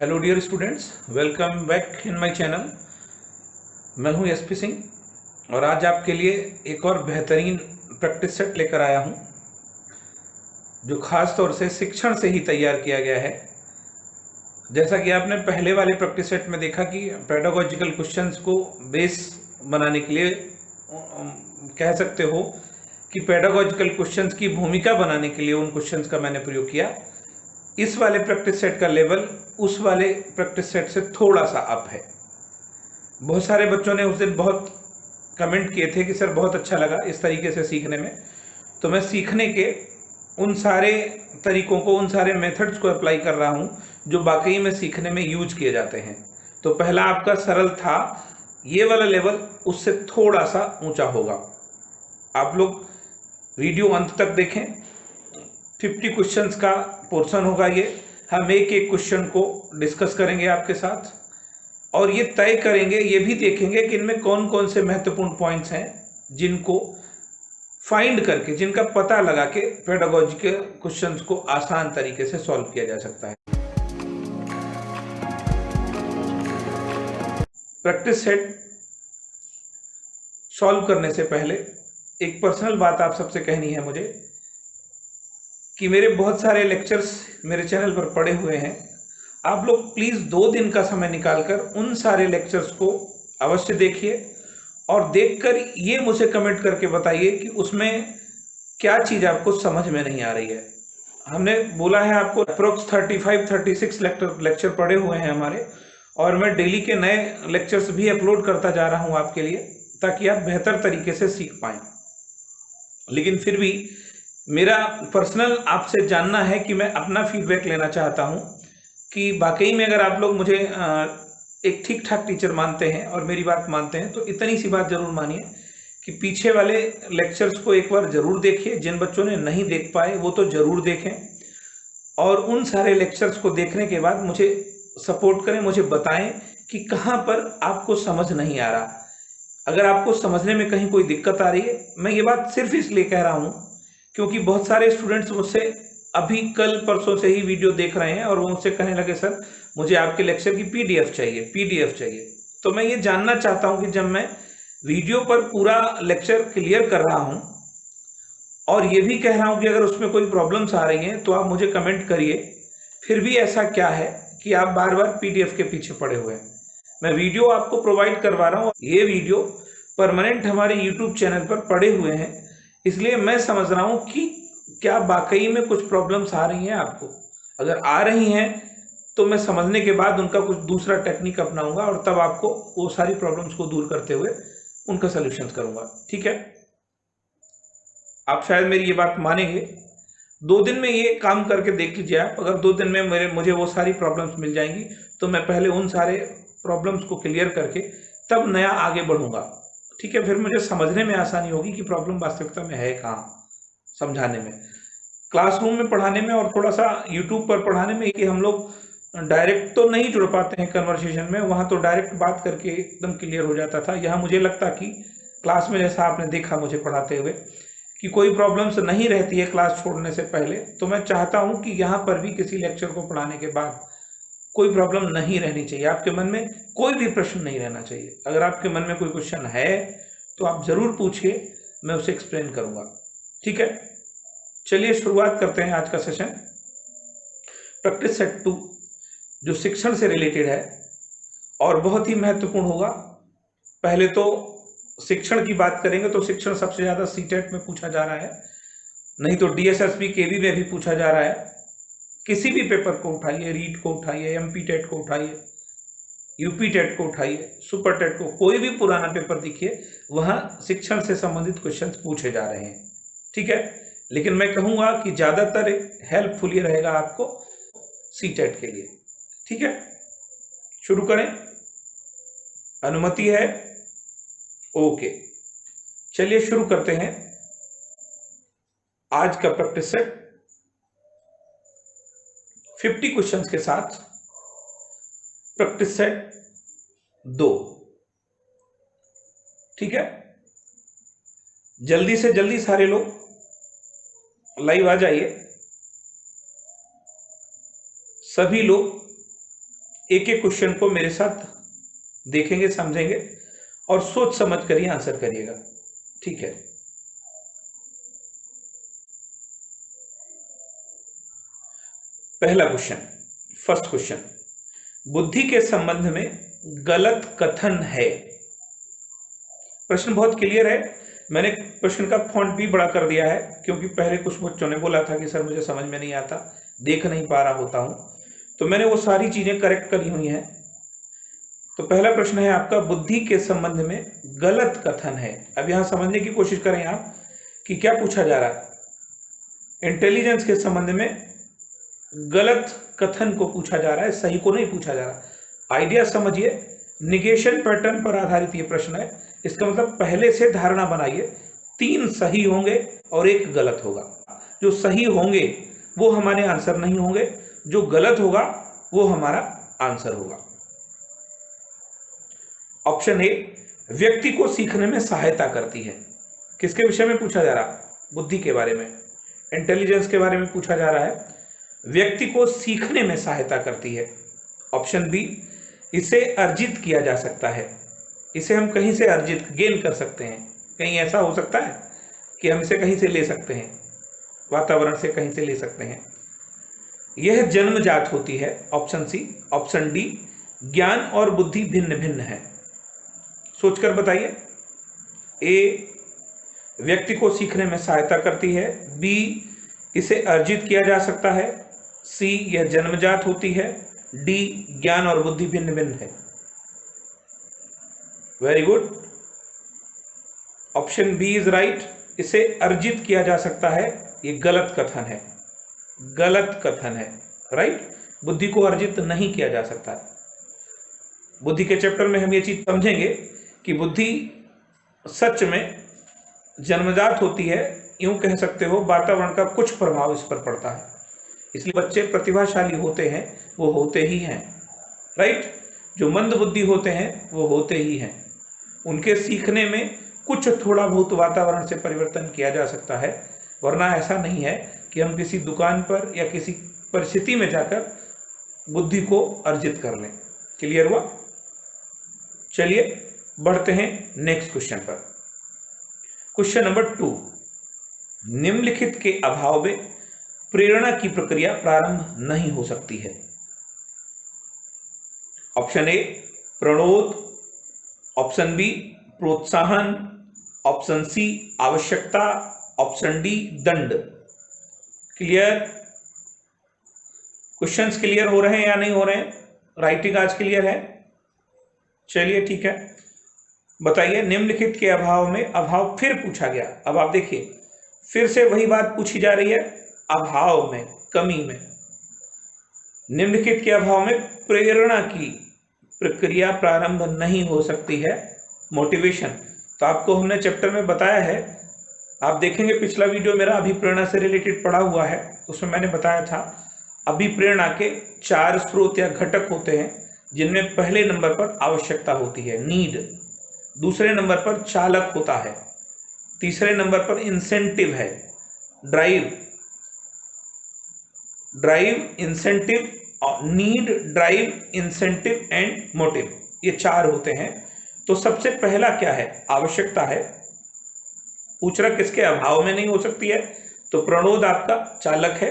Hello dear students, welcome back in my channel. मैं हूं SP Singh और आज आपके लिए एक और बेहतरीन प्रैक्टिस सेट लेकर आया हूं जो खास तौर से शिक्षण से ही तैयार किया गया है। जैसा कि आपने पहले वाले प्रैक्टिस सेट में देखा कि पेडागोजिकल क्वेश्चंस को बेस बनाने के लिए कह सकते हो कि पेडागोजिकल क्वेश्चंस की भूमिका बनाने के लिए उन क्वेश्चंस का मैंने प्रयोग किया। इस वाले प्रैक्टिस सेट का लेवल उस वाले प्रैक्टिस सेट से थोड़ा सा अप है। बहुत सारे बच्चों ने उस दिन बहुत कमेंट किए थे कि सर बहुत अच्छा लगा इस तरीके से सीखने में। तो मैं सीखने के उन सारे तरीकों को, उन सारे मेथड्स को अप्लाई कर रहा हूं जो वाकई में सीखने में यूज किए जाते हैं। तो पहला आपका सरल था, ये वाला लेवल उससे थोड़ा सा ऊंचा होगा। आप लोग वीडियो अंत तक देखें। 50 क्वेश्चंस का पोर्शन होगा ये। हम एक एक क्वेश्चन को डिस्कस करेंगे आपके साथ और ये तय करेंगे, ये भी देखेंगे कि इनमें कौन कौन से महत्वपूर्ण पॉइंट्स हैं जिनको फाइंड करके, जिनका पता लगा के पेडागोजिकल क्वेश्चंस को आसान तरीके से सॉल्व किया जा सकता है। प्रैक्टिस सेट सॉल्व करने से पहले एक पर्सनल बात आप सबसे कहनी है मुझे कि मेरे बहुत सारे लेक्चर्स मेरे चैनल पर पड़े हुए हैं। आप लोग प्लीज 2 दिन का समय निकालकर उन सारे लेक्चर्स को अवश्य देखिए और देखकर ये मुझे कमेंट करके बताइए कि उसमें क्या चीज आपको समझ में नहीं आ रही है। हमने बोला है आपको अप्रोक्स 35-36 लेक्चर पड़े हुए हैं हमारे, और मैं डेली के नए लेक्चर्स भी अपलोड करता जा रहा हूं आपके लिए ताकि आप बेहतर तरीके से सीख पाएं। लेकिन फिर भी मेरा पर्सनल आपसे जानना है कि मैं अपना फीडबैक लेना चाहता हूं कि वाकई में अगर आप लोग मुझे एक ठीक ठाक टीचर मानते हैं और मेरी बात मानते हैं तो इतनी सी बात जरूर मानिए कि पीछे वाले लेक्चर्स को एक बार जरूर देखिए। जिन बच्चों ने नहीं देख पाए वो तो जरूर देखें और उन सारे लेक्चर्स को देखने के बाद मुझे सपोर्ट करें, मुझे बताएं कि कहां पर आपको समझ नहीं आ रहा। अगर आपको समझने में कहीं कोई दिक्कत आ रही है, मैं ये बात सिर्फ इसलिए कह रहा हूं क्योंकि बहुत सारे स्टूडेंट्स मुझसे अभी कल परसों से ही वीडियो देख रहे हैं और वो मुझसे कहने लगे सर मुझे आपके लेक्चर की पीडीएफ चाहिए, पीडीएफ चाहिए। तो मैं ये जानना चाहता हूं कि जब मैं वीडियो पर पूरा लेक्चर क्लियर कर रहा हूं और ये भी कह रहा हूं कि अगर उसमें कोई प्रॉब्लम्स आ रही हैं तो आप मुझे कमेंट करिए, फिर भी ऐसा क्या है कि आप बार बार पीडीएफ के पीछे पड़े हुए हैं। मैं वीडियो आपको प्रोवाइड करवा रहा हूं, ये वीडियो परमानेंट हमारे यूट्यूब चैनल पर पड़े हुए हैं, इसलिए मैं समझ रहा हूं कि क्या वाकई में कुछ प्रॉब्लम्स आ रही हैं आपको। अगर आ रही हैं तो मैं समझने के बाद उनका कुछ दूसरा टेक्निक अपनाऊंगा और तब आपको वो सारी प्रॉब्लम्स को दूर करते हुए उनका सोल्यूशन करूंगा। ठीक है, आप शायद मेरी ये बात मानेंगे। 2 दिन में ये काम करके देख लीजिए आप। अगर 2 दिन में मुझे वो सारी प्रॉब्लम्स मिल जाएंगी तो मैं पहले उन सारे प्रॉब्लम्स को क्लियर करके तब नया आगे बढ़ूंगा। ठीक है, फिर मुझे समझने में आसानी होगी कि प्रॉब्लम वास्तविकता में है कहाँ, समझाने में, क्लासरूम में पढ़ाने में और थोड़ा सा यूट्यूब पर पढ़ाने में। कि हम लोग डायरेक्ट तो नहीं जुड़ पाते हैं कन्वर्सेशन में, वहां तो डायरेक्ट बात करके एकदम क्लियर हो जाता था। यहाँ मुझे लगता कि क्लास में जैसा आपने देखा मुझे पढ़ाते हुए कि कोई प्रॉब्लम्स नहीं रहती है क्लास छोड़ने से पहले, तो मैं चाहता हूं कि यहाँ पर भी किसी लेक्चर को पढ़ाने के बाद कोई प्रॉब्लम नहीं रहनी चाहिए, आपके मन में कोई भी प्रश्न नहीं रहना चाहिए। अगर आपके मन में कोई क्वेश्चन है तो आप जरूर पूछिए, मैं उसे एक्सप्लेन करूंगा। ठीक है, चलिए शुरुआत करते हैं आज का सेशन। प्रैक्टिस सेट 2 जो शिक्षण से रिलेटेड है और बहुत ही महत्वपूर्ण होगा। पहले तो शिक्षण की बात करेंगे तो शिक्षण सबसे ज्यादा सीटेट में पूछा जा रहा है, नहीं तो डीएसएसबी केवी में भी पूछा जा रहा है। किसी भी पेपर को उठाइए, रीट को उठाइए, एमपी टेट को उठाइए, यूपी टेट को उठाइए, सुपर टेट को, कोई भी पुराना पेपर दिखिए, वहां शिक्षण से संबंधित क्वेश्चन पूछे जा रहे हैं। ठीक है, लेकिन मैं कहूंगा कि ज्यादातर हेल्पफुल ये रहेगा आपको सीटेट के लिए। ठीक है, शुरू करें, अनुमति है? ओके, चलिए शुरू करते हैं आज का प्रैक्टिस सेट 50 क्वेश्चंस के साथ। Practice set 2। ठीक है, जल्दी से जल्दी सारे लोग लाइव आ जाइए। सभी लोग एक एक क्वेश्चन को मेरे साथ देखेंगे, समझेंगे और सोच समझ कर ही आंसर करिएगा, ठीक है। पहला क्वेश्चन, फर्स्ट क्वेश्चन, बुद्धि के संबंध में गलत कथन है। प्रश्न बहुत क्लियर है। मैंने प्रश्न का फॉन्ट भी बड़ा कर दिया है क्योंकि पहले कुछ बच्चों ने बोला था कि सर मुझे समझ में नहीं आता, देख नहीं पा रहा होता हूं, तो मैंने वो सारी चीजें करेक्ट करी हुई हैं। तो पहला प्रश्न है आपका, बुद्धि के संबंध में गलत कथन है। अब यहां समझने की कोशिश करें आप कि क्या पूछा जा रहा है। इंटेलिजेंस के संबंध में गलत कथन को पूछा जा रहा है, सही को नहीं पूछा जा रहा। आइडिया समझिए, निगेशन पैटर्न पर आधारित ये प्रश्न है। इसका मतलब पहले से धारणा बनाइए, 3 सही होंगे और 1 गलत होगा। जो सही होंगे वो हमारे आंसर नहीं होंगे, जो गलत होगा वो हमारा आंसर होगा। ऑप्शन ए, व्यक्ति को सीखने में सहायता करती है। किसके विषय में पूछा जा रहा? बुद्धि के बारे में, इंटेलिजेंस के बारे में पूछा जा रहा है। व्यक्ति को सीखने में सहायता करती है। ऑप्शन बी, इसे अर्जित किया जा सकता है। इसे हम कहीं से अर्जित गेन कर सकते हैं। कहीं ऐसा हो सकता है कि हम इसे कहीं से ले सकते हैं, वातावरण से कहीं से ले सकते हैं। यह जन्मजात होती है। Option C. ऑप्शन डी, ज्ञान और बुद्धि भिन्न भिन्न है। सोचकर बताइए। ए, व्यक्ति को सीखने में सहायता करती है। बी, इसे अर्जित किया जा सकता है। सी, यह जन्मजात होती है। डी, ज्ञान और बुद्धि भिन्न भिन्न है। Very good, option B is right. इसे अर्जित किया जा सकता है, ये गलत कथन है। गलत कथन है, राइट। बुद्धि को अर्जित नहीं किया जा सकता। बुद्धि के चैप्टर में हम ये चीज समझेंगे कि बुद्धि सच में जन्मजात होती है। यूं कह सकते हो वातावरण का कुछ प्रभाव इस पर पड़ता है, इसलिए बच्चे प्रतिभाशाली होते हैं, वो होते ही हैं, राइट। जो मंद बुद्धि होते हैं वो होते ही हैं। उनके सीखने में कुछ थोड़ा बहुत वातावरण से परिवर्तन किया जा सकता है, वरना ऐसा नहीं है कि हम किसी दुकान पर या किसी परिस्थिति में जाकर बुद्धि को अर्जित कर लें। क्लियर हुआ? चलिए बढ़ते हैं नेक्स्ट क्वेश्चन पर। क्वेश्चन नंबर 2, निम्नलिखित के अभाव में प्रेरणा की प्रक्रिया प्रारंभ नहीं हो सकती है। ऑप्शन ए, प्रणोद। ऑप्शन बी, प्रोत्साहन। ऑप्शन सी, आवश्यकता। ऑप्शन डी, दंड। क्लियर? क्वेश्चंस क्लियर हो रहे हैं या नहीं हो रहे हैं? राइटिंग आज क्लियर है? चलिए ठीक है, बताइए। निम्नलिखित के अभाव में, अभाव फिर पूछा गया। अब आप देखिए, फिर से वही बात पूछी जा रही है, अभाव में, कमी में। निम्नलिखित के अभाव में प्रेरणा की प्रक्रिया प्रारंभ नहीं हो सकती है। मोटिवेशन तो आपको हमने चैप्टर में बताया है, आप देखेंगे पिछला वीडियो मेरा अभिप्रेरणा से रिलेटेड पढ़ा हुआ है, उसमें मैंने बताया था अभिप्रेरणा के 4 स्रोत या घटक होते हैं, जिनमें पहले नंबर पर आवश्यकता होती है, नीड। दूसरे नंबर पर चालक होता है। तीसरे नंबर पर इंसेंटिव है, drive. Drive, incentive, need, drive, incentive and motive, ये 4 होते हैं। तो सबसे पहला क्या है? आवश्यकता है। पूछ रहा किसके अभाव में नहीं हो सकती है, तो प्रणोद आपका चालक है,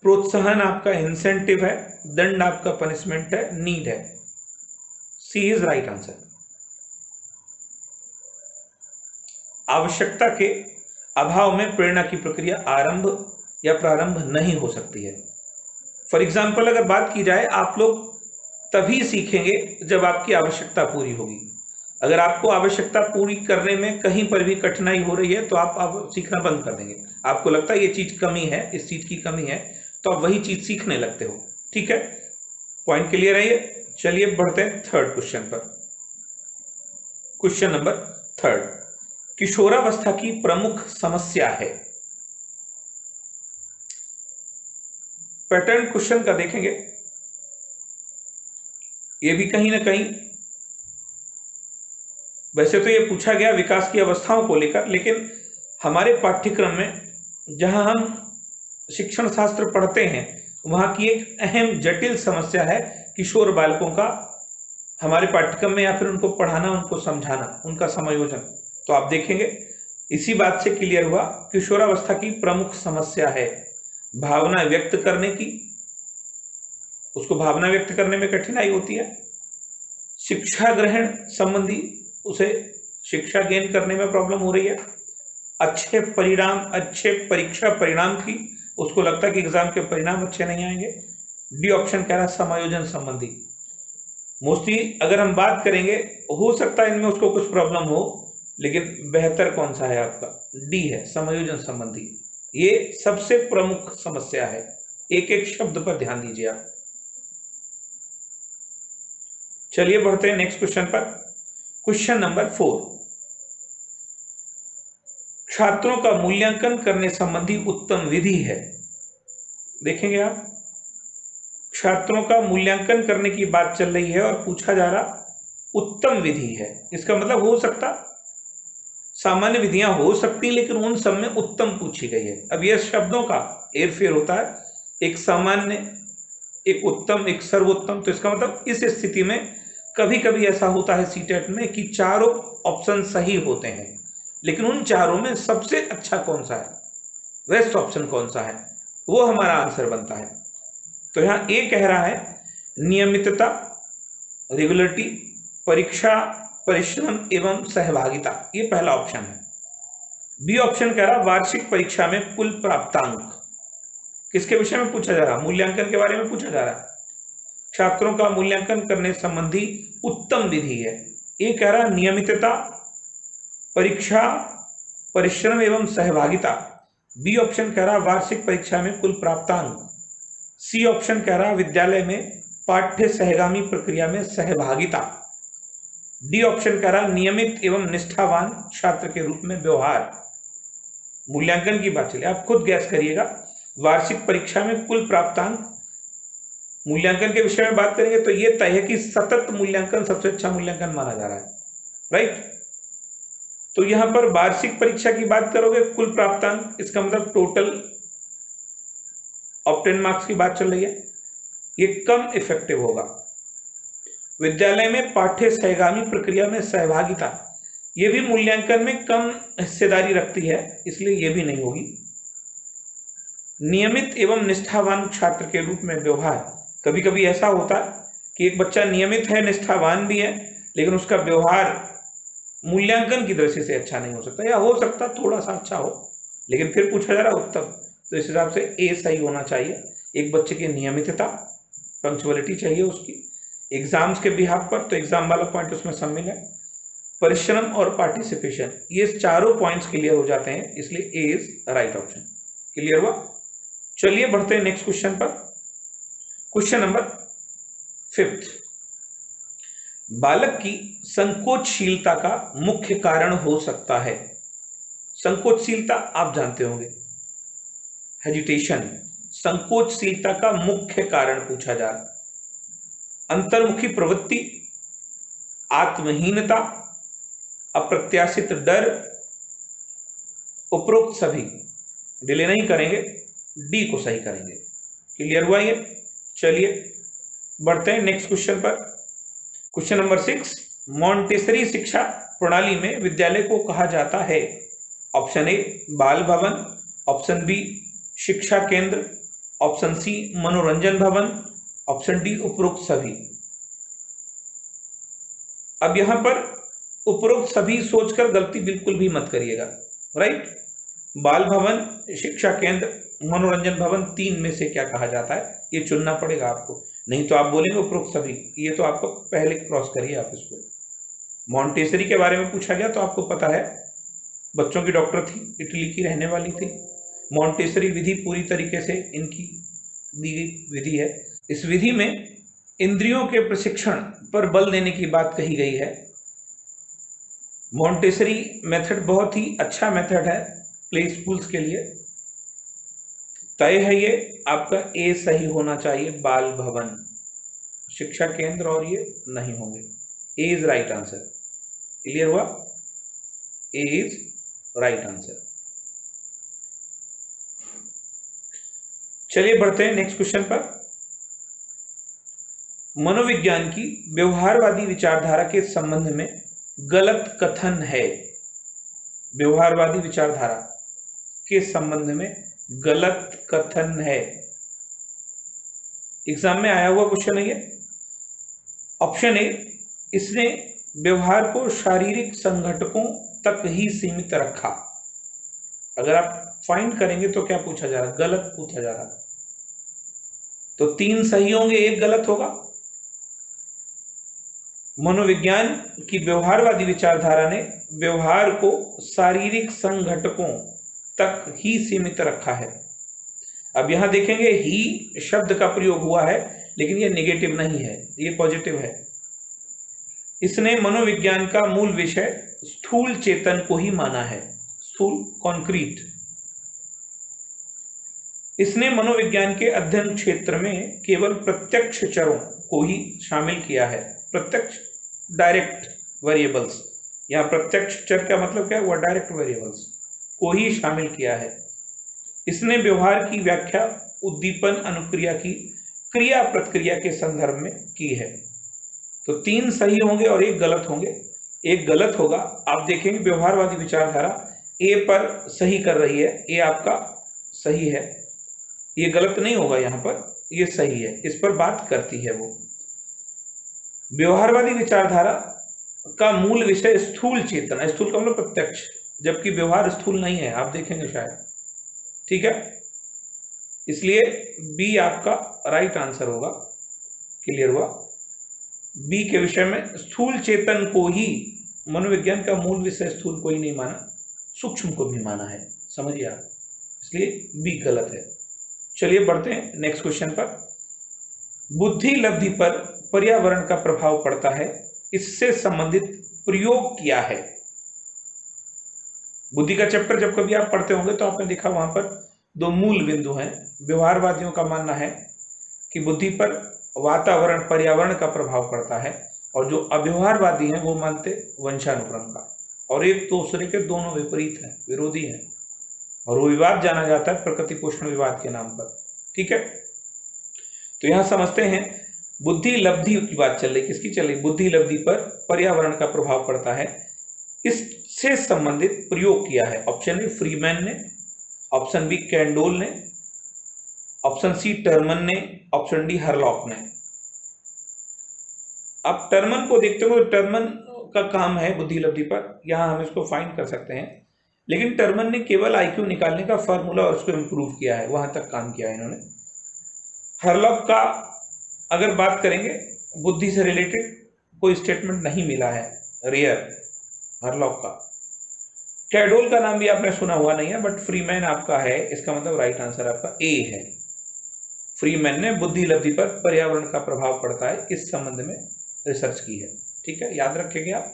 प्रोत्साहन आपका इंसेंटिव है, दंड आपका पनिशमेंट है, नीड है। सी इज राइट आंसर। आवश्यकता के अभाव में प्रेरणा की प्रक्रिया आरंभ या प्रारंभ नहीं हो सकती है। फॉर एग्जाम्पल अगर बात की जाए, आप लोग तभी सीखेंगे जब आपकी आवश्यकता पूरी होगी। अगर आपको आवश्यकता पूरी करने में कहीं पर भी कठिनाई हो रही है तो आप सीखना बंद कर देंगे। आपको लगता है ये चीज कमी है, इस चीज की कमी है, तो आप वही चीज सीखने लगते हो। ठीक है, पॉइंट क्लियर है ये? चलिए बढ़ते हैं थर्ड क्वेश्चन पर। क्वेश्चन नंबर 3, किशोरावस्था की प्रमुख समस्या है। पैटर्न क्वेश्चन का देखेंगे, ये भी कहीं ना कहीं, वैसे तो ये पूछा गया विकास की अवस्थाओं को लेकर, लेकिन हमारे पाठ्यक्रम में जहां हम शिक्षण शास्त्र पढ़ते हैं वहां की एक अहम जटिल समस्या है किशोर बालकों का हमारे पाठ्यक्रम में, या फिर उनको पढ़ाना, उनको समझाना, उनका समायोजन। तो आप देखेंगे इसी बात से क्लियर हुआ, किशोरावस्था की प्रमुख समस्या है भावना व्यक्त करने की, उसको भावना व्यक्त करने में कठिनाई होती है, शिक्षा ग्रहण संबंधी उसे शिक्षा गेन करने में प्रॉब्लम हो रही है, अच्छे परिणाम, अच्छे परीक्षा परिणाम की उसको लगता है कि एग्जाम के परिणाम अच्छे नहीं आएंगे। डी ऑप्शन कह रहा है समायोजन संबंधी। मोस्टली अगर हम बात करेंगे, हो सकता है इनमें उसको कुछ प्रॉब्लम हो, लेकिन बेहतर कौन सा है आपका? डी है, समायोजन संबंधी। ये सबसे प्रमुख समस्या है। एक एक शब्द पर ध्यान दीजिए आप। चलिए बढ़ते हैं नेक्स्ट क्वेश्चन पर। क्वेश्चन नंबर 4, छात्रों का मूल्यांकन करने संबंधी उत्तम विधि है। देखेंगे आप, छात्रों का मूल्यांकन करने की बात चल रही है और पूछा जा रहा उत्तम विधि है। इसका मतलब हो सकता सामान्य विधियां हो सकती, लेकिन उन सब में उत्तम पूछी गई है। अब यह शब्दों का हेरफेर होता है, एक सामान्य, एक उत्तम, एक सर्वोत्तम। तो इसका मतलब इस स्थिति में कभी कभी ऐसा होता है सीटेट में कि चारों ऑप्शन सही होते हैं, लेकिन उन चारों में सबसे अच्छा कौन सा है, बेस्ट ऑप्शन कौन सा है, वो हमारा आंसर बनता है। तो यहां ए कह रहा है नियमितता, रेगुलरिटी, परीक्षा, परिश्रम एवं सहभागिता, ये पहला ऑप्शन है। बी ऑप्शन कह रहा वार्षिक परीक्षा में कुल प्राप्तांक। किसके विषय में पूछा जा रहा? मूल्यांकन के बारे में पूछा जा रहा है। छात्रों का मूल्यांकन करने संबंधी उत्तम विधि है। ए कह रहा नियमितता, परीक्षा, परिश्रम एवं सहभागिता। बी ऑप्शन कह रहा वार्षिक परीक्षा में कुल प्राप्तांक। सी ऑप्शन कह रहा विद्यालय में पाठ्य सहगामी प्रक्रिया में सहभागिता। डी ऑप्शन कह रहा नियमित एवं निष्ठावान छात्र के रूप में व्यवहार। मूल्यांकन की बात चलिए, आप खुद गैस करिएगा। वार्षिक परीक्षा में कुल प्राप्तांक, मूल्यांकन के विषय में बात करेंगे तो यह तय है कि सतत मूल्यांकन सबसे अच्छा मूल्यांकन माना जा रहा है, राइट। तो यहां पर वार्षिक परीक्षा की बात करोगे, कुल प्राप्तांक, इसका मतलब टोटल ऑब्टेन मार्क्स की बात चल रही है, ये कम इफेक्टिव होगा। विद्यालय में पाठ्य सहगामी प्रक्रिया में सहभागिता, ये भी मूल्यांकन में कम हिस्सेदारी रखती है, इसलिए ये भी नहीं होगी। नियमित एवं निष्ठावान छात्र के रूप में व्यवहार, कभी कभी ऐसा होता है कि एक बच्चा नियमित है, निष्ठावान भी है, लेकिन उसका व्यवहार मूल्यांकन की दृष्टि से अच्छा नहीं हो सकता, या हो सकता थोड़ा सा अच्छा हो, लेकिन फिर पूछा जा रहा उत्तम। तो इस हिसाब से ए सही होना चाहिए। एक बच्चे की नियमितता, पंक्चुअलिटी चाहिए उसकी एग्जाम्स के बिहाफ पर, तो एग्जाम वाला पॉइंट उसमें शामिल है। परिश्रम और पार्टिसिपेशन, ये चारों पॉइंट्स क्लियर हो जाते हैं, इसलिए ए इज राइट ऑप्शन। क्लियर हुआ? चलिए बढ़ते हैं नेक्स्ट क्वेश्चन पर। क्वेश्चन नंबर 5, बालक की संकोचशीलता का मुख्य कारण हो सकता है। संकोचशीलता आप जानते होंगे, हेजिटेशन, संकोचशीलता का मुख्य कारण पूछा जा रहा है। अंतर्मुखी प्रवृत्ति, आत्महीनता, अप्रत्याशित डर, उपरोक्त सभी। डिले नहीं करेंगे, डी को सही करेंगे। क्लियर हुआ ये? चलिए बढ़ते हैं नेक्स्ट क्वेश्चन पर। क्वेश्चन नंबर 6, मॉन्टेसरी शिक्षा प्रणाली में विद्यालय को कहा जाता है। ऑप्शन ए बाल भवन, ऑप्शन बी शिक्षा केंद्र, ऑप्शन सी मनोरंजन भवन, ऑप्शन डी उपरोक्त सभी। अब यहां पर उपरोक्त सभी सोचकर गलती बिल्कुल भी मत करिएगा, राइट। बाल भवन, शिक्षा केंद्र, मनोरंजन भवन, तीन में से क्या कहा जाता है, ये चुनना पड़ेगा आपको, नहीं तो आप बोलेंगे उपरोक्त सभी। ये तो आपको पहले क्रॉस करिए आप इसको। मॉन्टेसरी के बारे में पूछा गया तो आपको पता है, बच्चों की डॉक्टर थी, इटली की रहने वाली थी। मॉन्टेसरी विधि पूरी तरीके से इनकी दी गई विधि है। इस विधि में इंद्रियों के प्रशिक्षण पर बल देने की बात कही गई है। मॉन्टेसरी मेथड बहुत ही अच्छा मेथड है प्ले स्कूल्स के लिए। तय है ये आपका ए सही होना चाहिए, बाल भवन, शिक्षा केंद्र और ये नहीं होंगे। ए इज राइट आंसर। क्लियर हुआ? ए इज राइट आंसर। चलिए बढ़ते हैं नेक्स्ट क्वेश्चन पर। मनोविज्ञान की व्यवहारवादी विचारधारा के संबंध में गलत कथन है। व्यवहारवादी विचारधारा के संबंध में गलत कथन है। एग्जाम में आया हुआ क्वेश्चन है ये। ऑप्शन ए, इसने व्यवहार को शारीरिक संघटकों तक ही सीमित रखा। अगर आप फाइंड करेंगे तो क्या पूछा जा रहा है? गलत पूछा जा रहा है। तो 3 सही होंगे, 1 गलत होगा। मनोविज्ञान की व्यवहारवादी विचारधारा ने व्यवहार को शारीरिक संघटकों तक ही सीमित रखा है। अब यहां देखेंगे ही शब्द का प्रयोग हुआ है, लेकिन यह नेगेटिव नहीं है, यह पॉजिटिव है। इसने मनोविज्ञान का मूल विषय स्थूल चेतन को ही माना है, स्थूल कॉन्क्रीट। इसने मनोविज्ञान के अध्ययन क्षेत्र में केवल प्रत्यक्ष चरों को ही शामिल किया है, प्रत्यक्ष डायरेक्ट वेरिएबल्स। यहां प्रत्यक्ष चर का मतलब क्या हुआ? डायरेक्ट वेरिएबल्स को ही शामिल किया है। इसने व्यवहार की व्याख्या उद्दीपन अनुक्रिया की क्रिया प्रतिक्रिया के संदर्भ में की है। तो 3 सही होंगे और 1 गलत होंगे। 1 गलत होगा। आप देखेंगे व्यवहारवादी विचारधारा ए पर सही कर रही है, ए आपका सही है, ये गलत नहीं होगा, यहां पर ये सही है, इस पर बात करती है वो। व्यवहारवादी विचारधारा का मूल विषय स्थूल चेतना, स्थूल का मतलब प्रत्यक्ष, जबकि व्यवहार स्थूल नहीं है, आप देखेंगे शायद। ठीक है, इसलिए बी आपका राइट आंसर होगा। क्लियर हुआ? बी के विषय में स्थूल चेतन को ही, मनोविज्ञान का मूल विषय स्थूल को ही नहीं माना, सूक्ष्म को भी माना है, समझिए आप, इसलिए बी गलत है। चलिए बढ़ते हैं नेक्स्ट क्वेश्चन पर। बुद्धि लब्धि पर पर्यावरण का प्रभाव पड़ता है, इससे संबंधित प्रयोग किया है। बुद्धि का चैप्टर जब कभी आप पढ़ते होंगे तो आपने देखा वहां पर 2 मूल बिंदु हैं। व्यवहारवादियों का मानना है कि बुद्धि पर वातावरण पर्यावरण का प्रभाव पड़ता है, और जो अव्यवहारवादी हैं वो मानते वंशानुक्रम का, और एक दूसरे के दोनों विपरीत हैं, विरोधी हैं, और वो विवाद जाना जाता है प्रकृति पोषण विवाद के नाम पर। ठीक है, तो यहां समझते हैं बुद्धि लब्धि की बात चल रही, किसकी चल रही? बुद्धि लब्धि पर पर्यावरण का प्रभाव पड़ता है, इससे संबंधित प्रयोग किया है। ऑप्शन ए फ्रीमैन ने, ऑप्शन बी कैंडोल ने, ऑप्शन सी टर्मन ने, ऑप्शन डी हरलॉक ने। अब टर्मन को देखते हो, टर्मन का काम है बुद्धि लब्धि पर, यहां हम इसको फाइंड कर सकते हैं, लेकिन टर्मन ने केवल आईक्यू निकालने का फॉर्मूला और उसको इंप्रूव किया है, वहां तक काम किया है इन्होंने। हरलॉक का अगर बात करेंगे, बुद्धि से रिलेटेड कोई स्टेटमेंट नहीं मिला है, रेयर हरलॉक का। कैंडोल का नाम भी आपने सुना हुआ नहीं है, बट फ्रीमैन आपका है, इसका मतलब राइट आंसर आपका ए है। फ्रीमैन ने बुद्धि लब्धि पर पर्यावरण का प्रभाव पड़ता है, इस संबंध में रिसर्च की है। ठीक है, याद रखेंगे आप।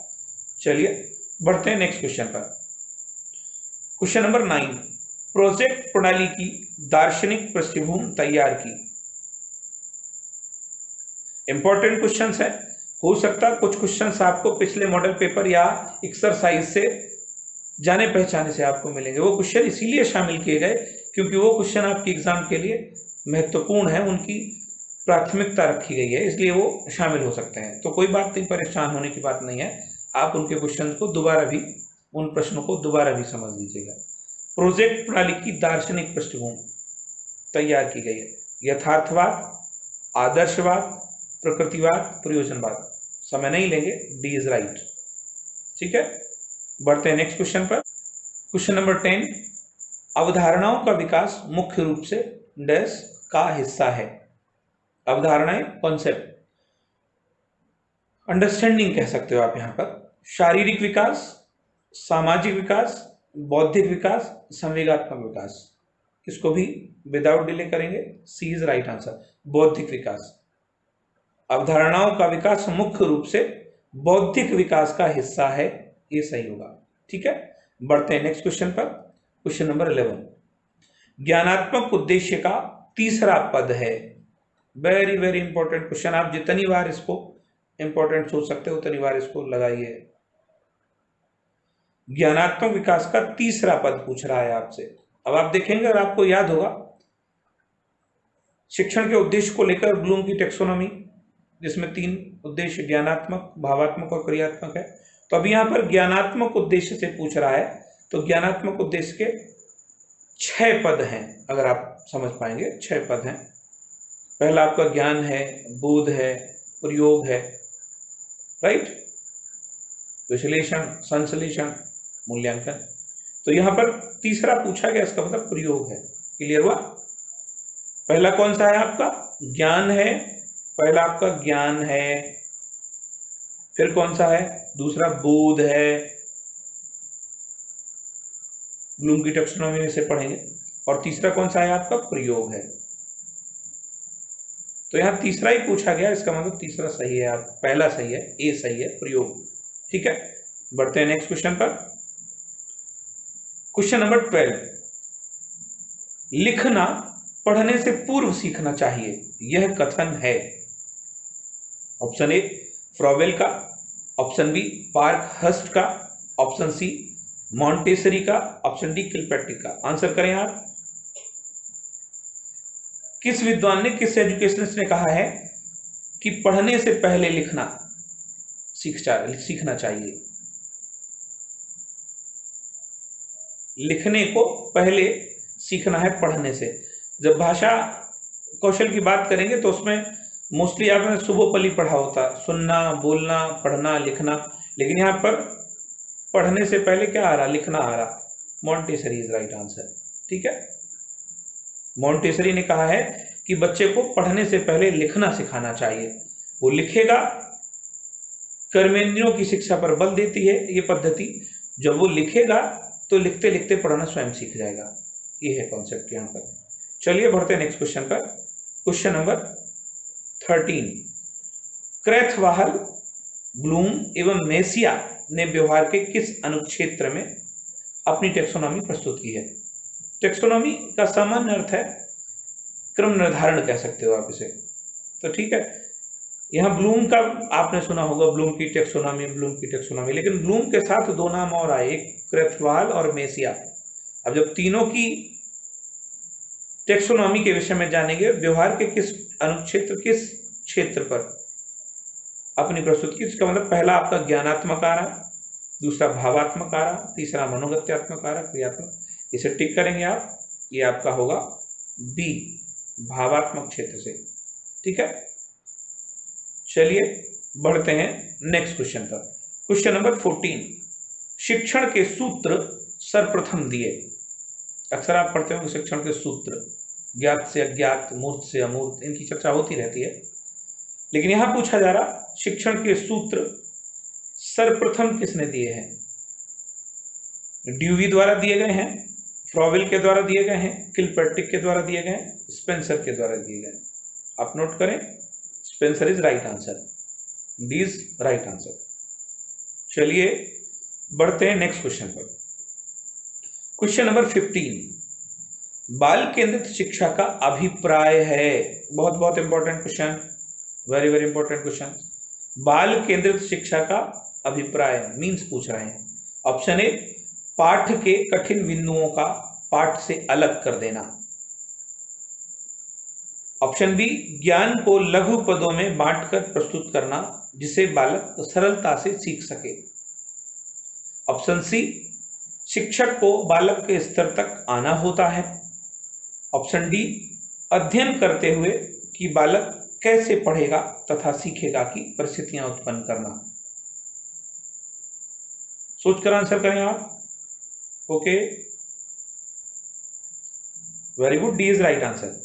चलिए बढ़ते हैं नेक्स्ट क्वेश्चन पर। क्वेश्चन नंबर 9, प्रोजेक्ट प्रणाली की दार्शनिक पृष्ठभूमि तैयार की। इंपॉर्टेंट क्वेश्चंस है, हो सकता है कुछ क्वेश्चंस आपको पिछले मॉडल पेपर या एक्सरसाइज से जाने पहचाने से आपको मिलेंगे। वो क्वेश्चन इसीलिए शामिल किए गए क्योंकि वो क्वेश्चन आपके एग्जाम के लिए महत्वपूर्ण है, उनकी प्राथमिकता रखी गई है, इसलिए वो शामिल हो सकते हैं। तो कोई बात नहीं, परेशान होने की बात नहीं है, आप उनके क्वेश्चन को दोबारा भी, उन प्रश्नों को दोबारा भी समझ लीजिएगा। प्रोजेक्ट प्रणाली की दार्शनिक पृष्ठभूमि तैयार की गई है। यथार्थवाद, आदर्शवाद, प्रकृतिवाद, प्रयोजनवाद। समय नहीं लेंगे, डी इज राइट। ठीक है, बढ़ते हैं नेक्स्ट क्वेश्चन पर। क्वेश्चन नंबर 10, अवधारणाओं का विकास मुख्य रूप से डैश का हिस्सा है। अवधारणाएं, कॉन्सेप्ट, अंडरस्टैंडिंग कह सकते हो आप यहां पर। शारीरिक विकास, सामाजिक विकास, बौद्धिक विकास, संवेगात्मक विकास। इसको भी विदाउट डिले करेंगे, सी इज राइट आंसर, बौद्धिक विकास। अवधारणाओं का विकास मुख्य रूप से बौद्धिक विकास का हिस्सा है, ये सही होगा। ठीक है, बढ़ते हैं नेक्स्ट क्वेश्चन पर। क्वेश्चन नंबर 11, ज्ञानात्मक उद्देश्य का तीसरा पद है। वेरी वेरी इंपॉर्टेंट क्वेश्चन, आप जितनी बार इसको इंपॉर्टेंट सोच सकते हो उतनी बार इसको लगाइए। ज्ञानात्मक विकास का तीसरा पद पूछ रहा है आपसे। अब आप देखेंगे और आपको याद होगा शिक्षण के उद्देश्य को लेकर ब्लूम की टेक्सोनॉमी जिसमें 3 उद्देश्य ज्ञानात्मक, भावात्मक और क्रियात्मक है। तो अभी यहाँ पर ज्ञानात्मक उद्देश्य से पूछ रहा है, तो ज्ञानात्मक उद्देश्य के 6 पद हैं, अगर आप समझ पाएंगे 6 पद हैं। पहला आपका ज्ञान है, बोध है, प्रयोग है, राइट, विश्लेषण, संश्लेषण, मूल्यांकन। तो यहां पर तीसरा पूछा गया, इसका मतलब प्रयोग है। क्लियर हुआ? पहला कौन सा है आपका? ज्ञान है, पहला आपका ज्ञान है। फिर कौन सा है? दूसरा बोध है, ब्लूम की टैक्सोनॉमी में से पढ़ेंगे। और तीसरा कौन सा है आपका? प्रयोग है। तो यहां तीसरा ही पूछा गया, इसका मतलब तीसरा सही है, आप पहला सही है, ए सही है, प्रयोग। ठीक है, बढ़ते हैं नेक्स्ट क्वेश्चन पर। क्वेश्चन नंबर 12, लिखना पढ़ने से पूर्व सीखना चाहिए, यह कथन है। ऑप्शन ए फ्रॉबेल का, ऑप्शन बी पार्कहर्स्ट का, ऑप्शन सी मॉन्टेसरी का, ऑप्शन डी किलपैट्रिक का। आंसर करें आप। किस विद्वान ने, किस एजुकेशनिस्ट ने कहा है कि पढ़ने से पहले लिखना सीखना चाहिए? लिखने को पहले सीखना है पढ़ने से। जब भाषा कौशल की बात करेंगे तो उसमें मोस्टली आपने सुबोपली पढ़ा होता, सुनना, बोलना, पढ़ना, लिखना। लेकिन यहाँ पर पढ़ने से पहले क्या आ रहा? लिखना आ रहा। Montessori is right answer. ठीक है, मॉन्टेसरी ने कहा है कि बच्चे को पढ़ने से पहले लिखना सिखाना चाहिए। वो लिखेगा, कर्मेंद्रियों की शिक्षा पर बल देती है ये पद्धति। जब वो लिखेगा तो लिखते लिखते पढ़ना स्वयं सीख जाएगा। ये है कॉन्सेप्ट यहाँ पर। चलिए बढ़ते हैं नेक्स्ट क्वेश्चन पर। क्वेश्चन नंबर 13, क्रैथवाहल, ब्लूम एवं मेसिया ने व्यवहार के किस अनुक्षेत्र में अपनी टेक्सोनॉमी प्रस्तुत की है? टेक्सोनॉमी का सामान्य अर्थ है क्रम निर्धारण, कह सकते हो आप इसे। तो ठीक है, यहाँ ब्लूम का आपने सुना होगा, ब्लूम की टेक्सोनॉमी, ब्लूम की टेक्सोनॉमी। लेकिन ब्लूम के साथ 2 नाम और आए, एक क्रैथवाहल और मेसिया। अब जब तीनों की टेक्सोनॉमी के विषय में जानेंगे, व्यवहार के किस अनुक्षेत्र, किस क्षेत्र पर अपनी प्रस्तुत की, इसका मतलब पहला आपका ज्ञानात्मक आ रहा, दूसरा भावात्मक आ रहा, तीसरा मनोगत्यात्मक आ रहा, क्रियात्मक। इसे टिक करेंगे आप, ये आपका होगा बी, भावात्मक क्षेत्र से। ठीक है, चलिए बढ़ते हैं नेक्स्ट क्वेश्चन पर। क्वेश्चन नंबर 14, शिक्षण के सूत्र सर्वप्रथम दिए। अक्सर आप पढ़ते होंगे शिक्षण के सूत्र, ज्ञात से अज्ञात, मूर्त से अमूर्त, इनकी चर्चा होती रहती है। लेकिन यहां पूछा जा रहा, शिक्षण के सूत्र सर्वप्रथम किसने दिए हैं? ड्यूवी द्वारा दिए गए हैं, फ्रॉवेल के द्वारा दिए गए हैं, किलपैट्रिक के द्वारा दिए गए, स्पेंसर के द्वारा दिए गए। आप नोट करें, Spencer is right answer, D is right answer. चलिए बढ़ते हैं नेक्स्ट क्वेश्चन पर। क्वेश्चन नंबर 15, बाल केंद्रित शिक्षा का अभिप्राय है। बहुत बहुत important question, very very important question. बाल केंद्रित शिक्षा का अभिप्राय मीन्स पूछ रहे हैं। ऑप्शन ए पाठ के कठिन बिंदुओं का पाठ से अलग कर देना, ऑप्शन बी ज्ञान को लघु पदों में बांटकर प्रस्तुत करना जिसे बालक सरलता से सीख सके, ऑप्शन सी शिक्षक को बालक के स्तर तक आना होता है, ऑप्शन डी अध्ययन करते हुए कि बालक कैसे पढ़ेगा तथा सीखेगा की परिस्थितियां उत्पन्न करना। सोचकर आंसर करें आप। Okay, very good, D is right answer.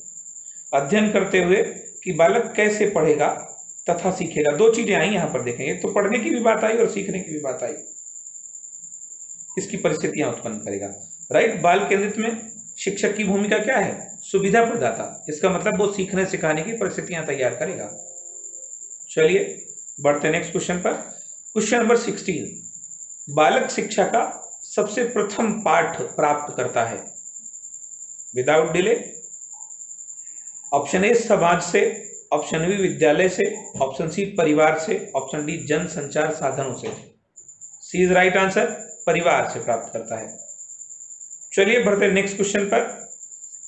अध्ययन करते हुए कि बालक कैसे पढ़ेगा तथा सीखेगा। 2 चीजें आई यहां पर देखेंगे, तो पढ़ने की भी बात आई और सीखने की भी बात आई। इसकी परिस्थितियां उत्पन्न करेगा, राइट। बाल केंद्रित में शिक्षक की भूमिका क्या है? सुविधा प्रदाता। इसका मतलब वो सीखने सिखाने की परिस्थितियां तैयार करेगा। चलिए बढ़ते नेक्स्ट क्वेश्चन पर। क्वेश्चन नंबर 16, बालक शिक्षा का सबसे प्रथम पाठ प्राप्त करता है विदाउट डिले। ऑप्शन ए समाज से, ऑप्शन बी विद्यालय से, ऑप्शन सी परिवार से, ऑप्शन डी जन संचार साधनों से। सी इज राइट आंसर, परिवार से प्राप्त करता है। चलिए बढ़ते नेक्स्ट क्वेश्चन पर।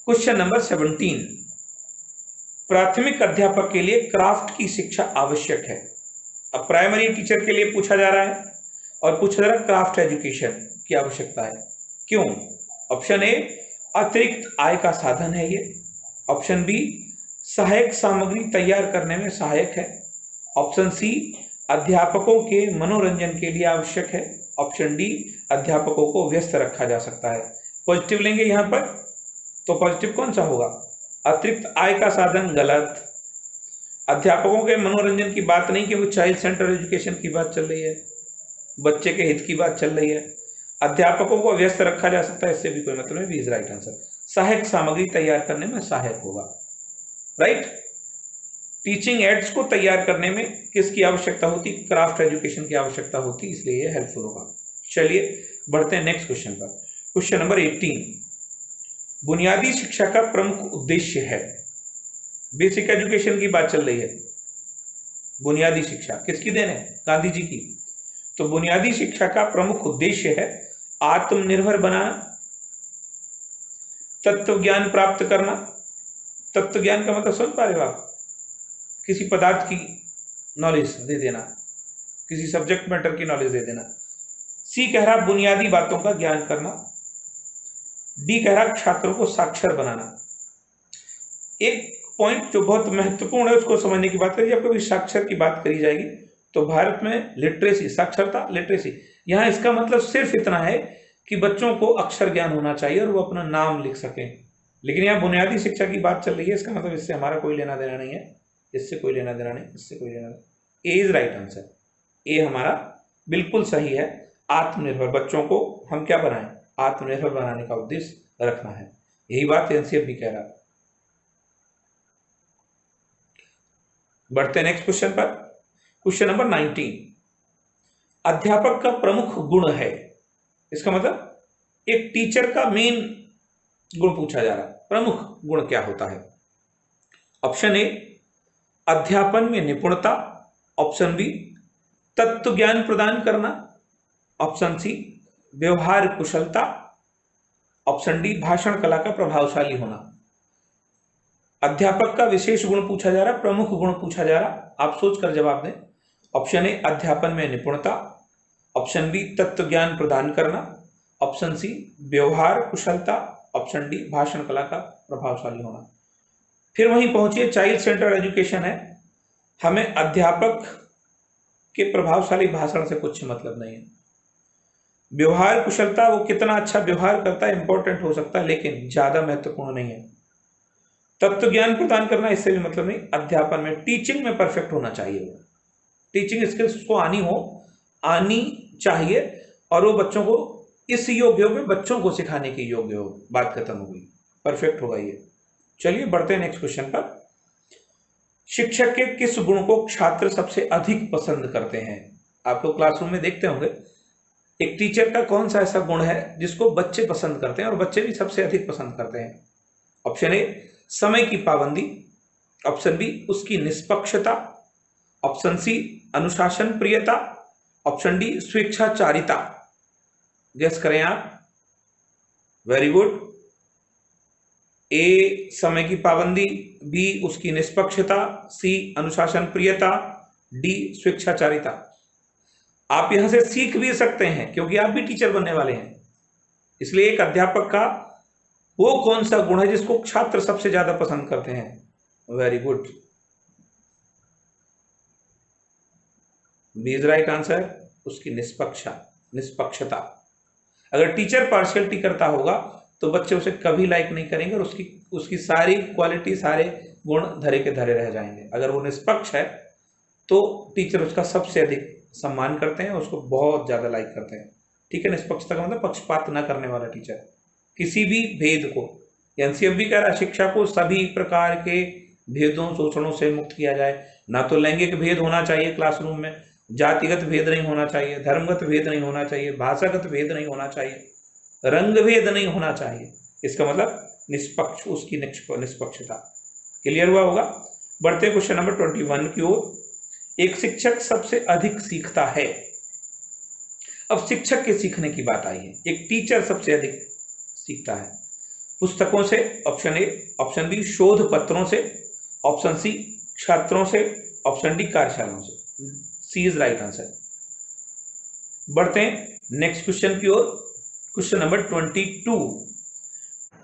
क्वेश्चन नंबर 17, प्राथमिक अध्यापक के लिए क्राफ्ट की शिक्षा आवश्यक है। अब प्राइमरी टीचर के लिए पूछा जा रहा है और पूछा जा रहा है क्राफ्ट एजुकेशन की आवश्यकता है, क्यों? ऑप्शन ए, अतिरिक्त आय का साधन है ये। ऑप्शन बी, सहायक सामग्री तैयार करने में सहायक है। ऑप्शन सी, अध्यापकों के मनोरंजन के लिए आवश्यक है। ऑप्शन डी, अध्यापकों को व्यस्त रखा जा सकता है। पॉजिटिव लेंगे यहां पर, तो पॉजिटिव कौन सा होगा? अतिरिक्त आय का साधन गलत। अध्यापकों के मनोरंजन की बात नहीं, क्योंकि चाइल्ड सेंटर एजुकेशन की बात चल रही है, बच्चे के हित की बात चल रही है। अध्यापकों को व्यस्त रखा जा सकता है, इससे भी कोई मतलब नहीं। Is right answer. सहायक सामग्री तैयार करने में सहायक होगा, राइट। टीचिंग एड्स को तैयार करने में किसकी आवश्यकता होती? क्राफ्ट एजुकेशन की आवश्यकता होती, इसलिए ये हेल्पफुल होगा। चलिए बढ़ते हैं नेक्स्ट क्वेश्चन पर। क्वेश्चन नंबर 18, बुनियादी शिक्षा का प्रमुख उद्देश्य है। बेसिक एजुकेशन की बात चल रही है, बुनियादी शिक्षा किसकी देन है? गांधी जी की। तो बुनियादी शिक्षा का प्रमुख उद्देश्य है आत्मनिर्भर बनाना, तत्व ज्ञान प्राप्त करना। तत्व ज्ञान का मतलब समझ पा रहे हो आप? किसी पदार्थ की नॉलेज दे देना, किसी सब्जेक्ट मैटर की नॉलेज दे देना। सी कह रहा बुनियादी बातों का ज्ञान करना। डी कह रहा छात्रों को साक्षर बनाना। एक पॉइंट जो बहुत महत्वपूर्ण है उसको समझने की बात करिए। जब कभी साक्षर की बात करी जाएगी तो भारत में लिटरेसी, साक्षरता, लिटरेसी, यहाँ इसका मतलब सिर्फ इतना है कि बच्चों को अक्षर ज्ञान होना चाहिए और वो अपना नाम लिख सकें। लेकिन यहाँ बुनियादी शिक्षा की बात चल रही है, इसका मतलब इससे हमारा कोई लेना देना नहीं है, इससे कोई लेना देना नहीं, इससे कोई लेना देना। ए इज राइट आंसर। ए हमारा बिल्कुल सही है। आत्मनिर्भर बच्चों को हम क्या बनाएं? आत्मनिर्भर बनाने का उद्देश्य रखना है। यही बात एनसीएफ भी कह रहा है। बढ़ते नेक्स्ट क्वेश्चन पर। क्वेश्चन नंबर 19, अध्यापक का प्रमुख गुण है। इसका मतलब एक टीचर का मेन गुण पूछा जा रहा है, प्रमुख गुण क्या होता है? ऑप्शन ए, अध्यापन में निपुणता। ऑप्शन बी, तत्व ज्ञान प्रदान करना। ऑप्शन सी, व्यवहार कुशलता। ऑप्शन डी, भाषण कला का प्रभावशाली होना। अध्यापक का विशेष गुण पूछा जा रहा है, प्रमुख गुण पूछा जा रहा, आप सोच कर जवाब दें। ऑप्शन ए, अध्यापन में निपुणता। ऑप्शन बी, तत्व ज्ञान प्रदान करना। ऑप्शन सी, व्यवहार कुशलता। ऑप्शन डी, भाषण कला का प्रभावशाली होना। फिर वहीं पहुंचिए, चाइल्ड सेंटर एजुकेशन है, हमें अध्यापक के प्रभावशाली भाषण से कुछ मतलब नहीं है। व्यवहार कुशलता, वो कितना अच्छा व्यवहार करता है इंपॉर्टेंट हो सकता है, लेकिन ज्यादा महत्वपूर्ण नहीं है। तत्व ज्ञान प्रदान करना, इससे भी मतलब नहीं। अध्यापन में, टीचिंग में परफेक्ट होना चाहिए, वो टीचिंग स्किल्स उसको आनी चाहिए और वो बच्चों को इस योग्य हो, बच्चों को सिखाने के योग्य हो। बात खत्म हो गई, परफेक्ट होगा ये। चलिए बढ़ते हैं नेक्स्ट क्वेश्चन पर। शिक्षक के किस गुण को छात्र सबसे अधिक पसंद करते हैं? आप लोग क्लासरूम में देखते होंगे, एक टीचर का कौन सा ऐसा गुण है जिसको बच्चे पसंद करते हैं और बच्चे भी सबसे अधिक पसंद करते हैं? ऑप्शन ए, समय की पाबंदी। ऑप्शन बी, उसकी निष्पक्षता। ऑप्शन सी, अनुशासन प्रियता। ऑप्शन डी, स्वेच्छाचारिता। गेस करें आप। Very good. ए, समय की पाबंदी। बी, उसकी निष्पक्षता। सी, अनुशासन प्रियता। डी, स्वेच्छाचारिता। आप यहां से सीख भी सकते हैं क्योंकि आप भी टीचर बनने वाले हैं, इसलिए एक अध्यापक का वो कौन सा गुण है जिसको छात्र सबसे ज्यादा पसंद करते हैं? Very good, B is right answer. उसकी निष्पक्षता। अगर टीचर पार्शियलिटी करता होगा तो बच्चे उसे कभी लाइक नहीं करेंगे और उसकी सारी क्वालिटी, सारे गुण धरे के धरे रह जाएंगे। अगर वो निष्पक्ष है तो टीचर उसका सबसे अधिक सम्मान करते हैं, उसको बहुत ज्यादा लाइक करते हैं। ठीक है, निष्पक्षता का मतलब पक्षपात न करने वाला टीचर, किसी भी भेद को। एनसीएफ भी कह रहा है शिक्षा को सभी प्रकार के भेदों, शोषणों से मुक्त किया जाए। ना तो लैंगिक भेद होना चाहिए क्लासरूम में, जातिगत भेद नहीं होना चाहिए, धर्मगत भेद नहीं होना चाहिए, भाषागत भेद नहीं होना चाहिए, रंग भेद नहीं होना चाहिए। इसका मतलब निष्पक्ष, उसकी निष्पक्षता। क्लियर हुआ होगा। बढ़ते क्वेश्चन नंबर 21 की ओर। एक शिक्षक सबसे अधिक सीखता है। अब शिक्षक के सीखने की बात आई है। एक टीचर सबसे अधिक सीखता है पुस्तकों से। Option A. ऑप्शन बी, शोध पत्रों से। ऑप्शन सी छात्रों से, ऑप्शन डी कार्यशालाओं से। सी इज राइट आंसर। बढ़ते हैं नेक्स्ट क्वेश्चन की ओर। Question number 22।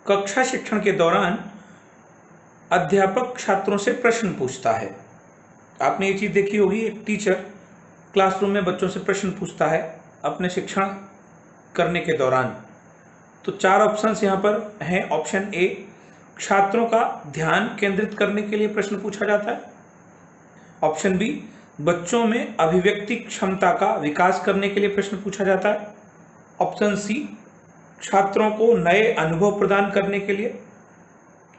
कक्षा शिक्षण के दौरान अध्यापक छात्रों से प्रश्न पूछता है। आपने ये चीज देखी होगी, एक टीचर क्लासरूम में बच्चों से प्रश्न पूछता है अपने शिक्षण करने के दौरान। तो चार ऑप्शंस यहाँ पर हैं। ऑप्शन ए, छात्रों का ध्यान केंद्रित करने के लिए प्रश्न पूछा जाता है। ऑप्शन बी, बच्चों में अभिव्यक्ति क्षमता का विकास करने के लिए प्रश्न पूछा जाता है। ऑप्शन सी, छात्रों को नए अनुभव प्रदान करने के लिए।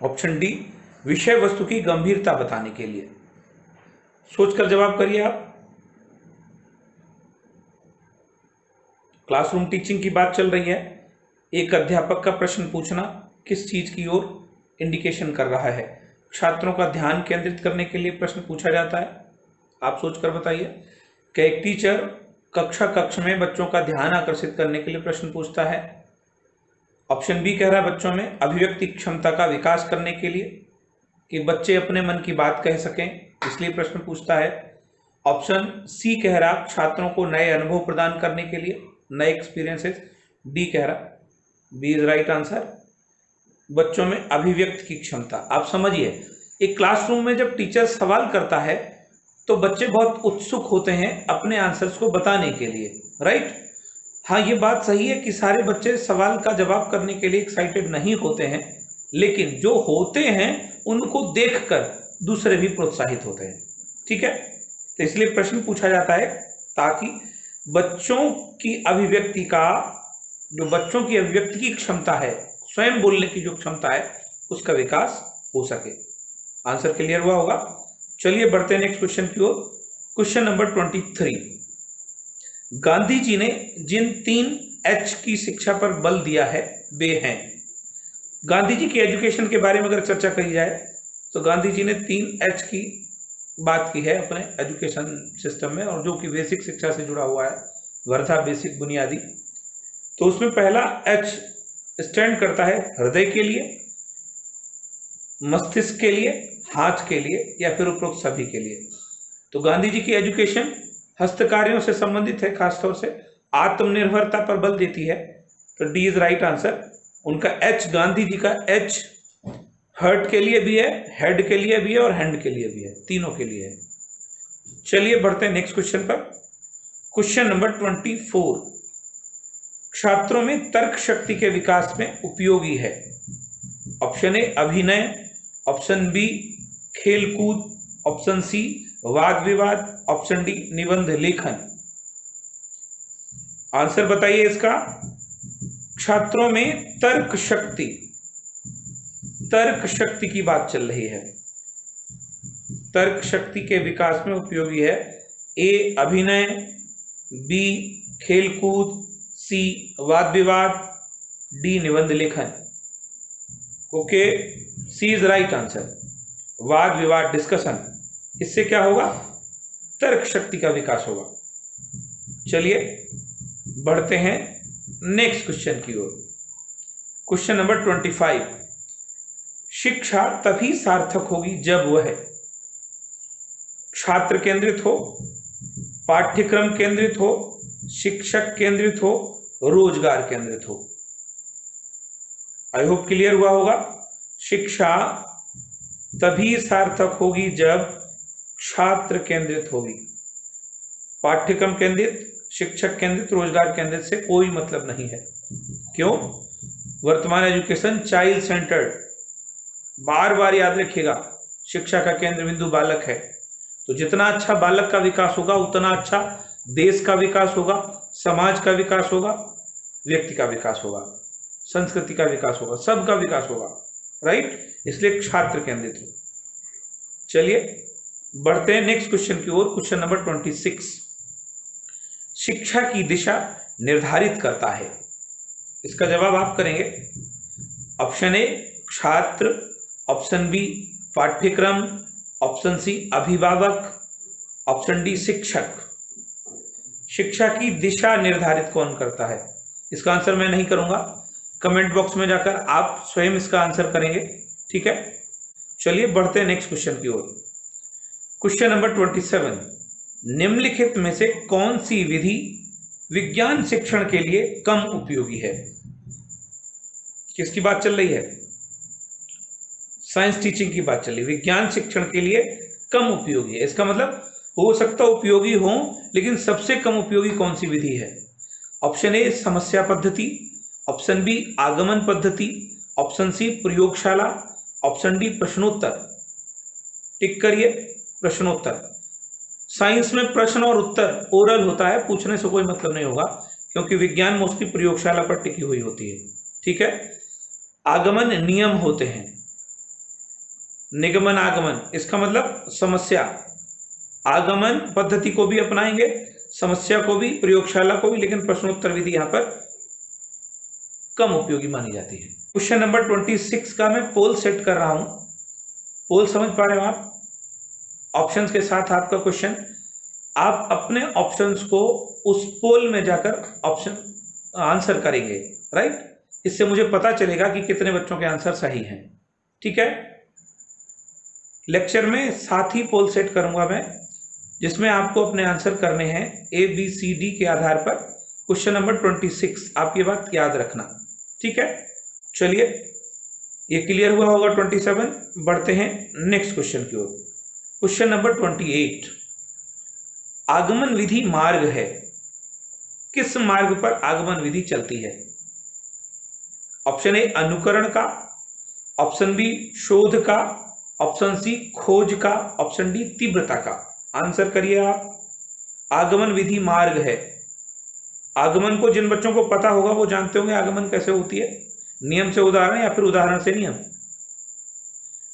ऑप्शन डी, विषय वस्तु की गंभीरता बताने के लिए। सोचकर जवाब करिए आप। क्लासरूम टीचिंग की बात चल रही है। एक अध्यापक का प्रश्न पूछना किस चीज की ओर इंडिकेशन कर रहा है? छात्रों का ध्यान केंद्रित करने के लिए प्रश्न पूछा जाता है। आप सोचकर बताइए कि एक टीचर कक्ष में बच्चों का ध्यान आकर्षित करने के लिए प्रश्न पूछता है। ऑप्शन बी कह रहा है बच्चों में अभिव्यक्ति क्षमता का विकास करने के लिए, कि बच्चे अपने मन की बात कह सकें, इसलिए प्रश्न पूछता है। ऑप्शन सी कह रहा छात्रों को नए अनुभव प्रदान करने के लिए, नए एक्सपीरियंसेस। डी कह रहा बी इज राइट आंसर, बच्चों में अभिव्यक्ति की क्षमता। आप समझिए, एक क्लासरूम में जब टीचर सवाल करता है तो बच्चे बहुत उत्सुक होते हैं अपने आंसर्स को बताने के लिए, राइट? हाँ, ये बात सही है कि सारे बच्चे सवाल का जवाब करने के लिए एक्साइटेड नहीं होते हैं, लेकिन जो होते हैं उनको देखकर दूसरे भी प्रोत्साहित होते हैं। ठीक है, तो इसलिए प्रश्न पूछा जाता है ताकि बच्चों की अभिव्यक्ति की क्षमता है, स्वयं बोलने की जो क्षमता है, उसका विकास हो सके। आंसर क्लियर हुआ होगा। चलिए बढ़ते हैं नेक्स्ट क्वेश्चन की ओर। Question number 23। गांधी जी ने जिन 3 H की शिक्षा पर बल दिया है वे हैं। गांधी जी की एजुकेशन के बारे में अगर चर्चा करी जाए तो गांधी जी ने 3 H की बात की है अपने एजुकेशन सिस्टम में, और जो कि बेसिक शिक्षा से जुड़ा हुआ है, वर्धा बेसिक बुनियादी। तो उसमें पहला H स्टैंड करता है हृदय के लिए, मस्तिष्क के लिए, हाथ के लिए, या फिर उपरोक्त सभी के लिए। तो गांधी जी की एजुकेशन हस्तकार्यों से संबंधित है, खासतौर से आत्मनिर्भरता पर बल देती है। तो डी इज राइट आंसर। उनका H, गांधी जी का H हर्ट के लिए भी है, हेड के लिए भी है और हैंड के लिए भी है, तीनों के लिए है। चलिए बढ़ते हैं नेक्स्ट क्वेश्चन पर। Question number 24। छात्रों में तर्क शक्ति के विकास में उपयोगी है। ऑप्शन ए अभिनय, ऑप्शन बी खेलकूद, ऑप्शन सी वाद विवाद, ऑप्शन डी निबंध लेखन। आंसर बताइए इसका। छात्रों में तर्क शक्ति की बात चल रही है। तर्क शक्ति के विकास में उपयोगी है। ए अभिनय, बी खेलकूद, सी वाद विवाद, डी निबंध लेखन। Okay, C is right answer, वाद विवाद डिस्कशन। इससे क्या होगा? तर्क शक्ति का विकास होगा। चलिए बढ़ते हैं नेक्स्ट क्वेश्चन की ओर। Question number 25। शिक्षा तभी सार्थक होगी जब वह छात्र केंद्रित हो, पाठ्यक्रम केंद्रित हो, शिक्षक केंद्रित हो, रोजगार केंद्रित हो। आई होप क्लियर हुआ होगा। शिक्षा तभी सार्थक होगी जब छात्र केंद्रित होगी। पाठ्यक्रम केंद्रित, शिक्षक केंद्रित, रोजगार केंद्रित से कोई मतलब नहीं है। क्यों? वर्तमान एजुकेशन चाइल्ड सेंटर्ड, बार बार याद रखिएगा, शिक्षा का केंद्र बिंदु बालक है। तो जितना अच्छा बालक का विकास होगा उतना अच्छा देश का विकास होगा, समाज का विकास होगा, व्यक्ति का विकास होगा, संस्कृति का विकास होगा, सबका विकास होगा, राइट? इसलिए छात्र केंद्रित हो। चलिए बढ़ते हैं नेक्स्ट क्वेश्चन की ओर। Question number 26। शिक्षा की दिशा निर्धारित करता है। इसका जवाब आप करेंगे। ऑप्शन ए छात्र, ऑप्शन बी पाठ्यक्रम, ऑप्शन सी अभिभावक, ऑप्शन डी शिक्षक। शिक्षा की दिशा निर्धारित कौन करता है? इसका आंसर मैं नहीं करूंगा, कमेंट बॉक्स में जाकर आप स्वयं इसका आंसर करेंगे। ठीक है, चलिए बढ़ते हैं नेक्स्ट क्वेश्चन की ओर। क्वेश्चन नंबर 27, निम्नलिखित में से कौन सी विधि विज्ञान शिक्षण के लिए कम उपयोगी है? किसकी बात चल रही है? साइंस टीचिंग की बात चल रही है। विज्ञान शिक्षण के लिए कम उपयोगी है, इसका मतलब हो सकता उपयोगी हो, लेकिन सबसे कम उपयोगी कौन सी विधि है? ऑप्शन ए समस्या पद्धति, ऑप्शन बी आगमन पद्धति, ऑप्शन सी प्रयोगशाला, ऑप्शन डी प्रश्नोत्तर। टिक करिए, प्रश्नोत्तर। साइंस में प्रश्न और उत्तर ओरल होता है, पूछने से कोई मतलब नहीं होगा, क्योंकि विज्ञान मोस्टली प्रयोगशाला पर टिकी हुई होती है। ठीक है। आगमन नियम होते हैं, निगमन आगमन, इसका मतलब समस्या। आगमन पद्धति को भी अपनाएंगे, समस्या को भी, प्रयोगशाला को भी, लेकिन प्रश्नोत्तर विधि यहां पर कम उपयोगी मानी जाती है। क्वेश्चन नंबर 26 का मैं पोल सेट कर रहा हूं। पोल समझ पा रहे हो आप? ऑप्शंस के साथ आपका क्वेश्चन, आप अपने ऑप्शंस को उस पोल में जाकर ऑप्शन आंसर करेंगे, राइट? इससे मुझे पता चलेगा कि कितने बच्चों के आंसर सही हैं। ठीक है। लेक्चर में साथ ही पोल सेट करूंगा मैं, जिसमें आपको अपने आंसर करने हैं ABCD के आधार पर। क्वेश्चन नंबर 26, आप ये बात याद रखना। ठीक है। चलिए, ये क्लियर हुआ होगा 27। बढ़ते हैं नेक्स्ट क्वेश्चन की ओर। क्वेश्चन नंबर 28, आगमन विधि मार्ग है, किस मार्ग पर आगमन विधि चलती है? ऑप्शन ए अनुकरण का, ऑप्शन बी शोध का, ऑप्शन सी खोज का, ऑप्शन डी तीव्रता का। आंसर करिए आप। आगमन विधि मार्ग है। आगमन को जिन बच्चों को पता होगा वो जानते होंगे आगमन कैसे होती है। नियम से उदाहरण या फिर उदाहरण से नियम?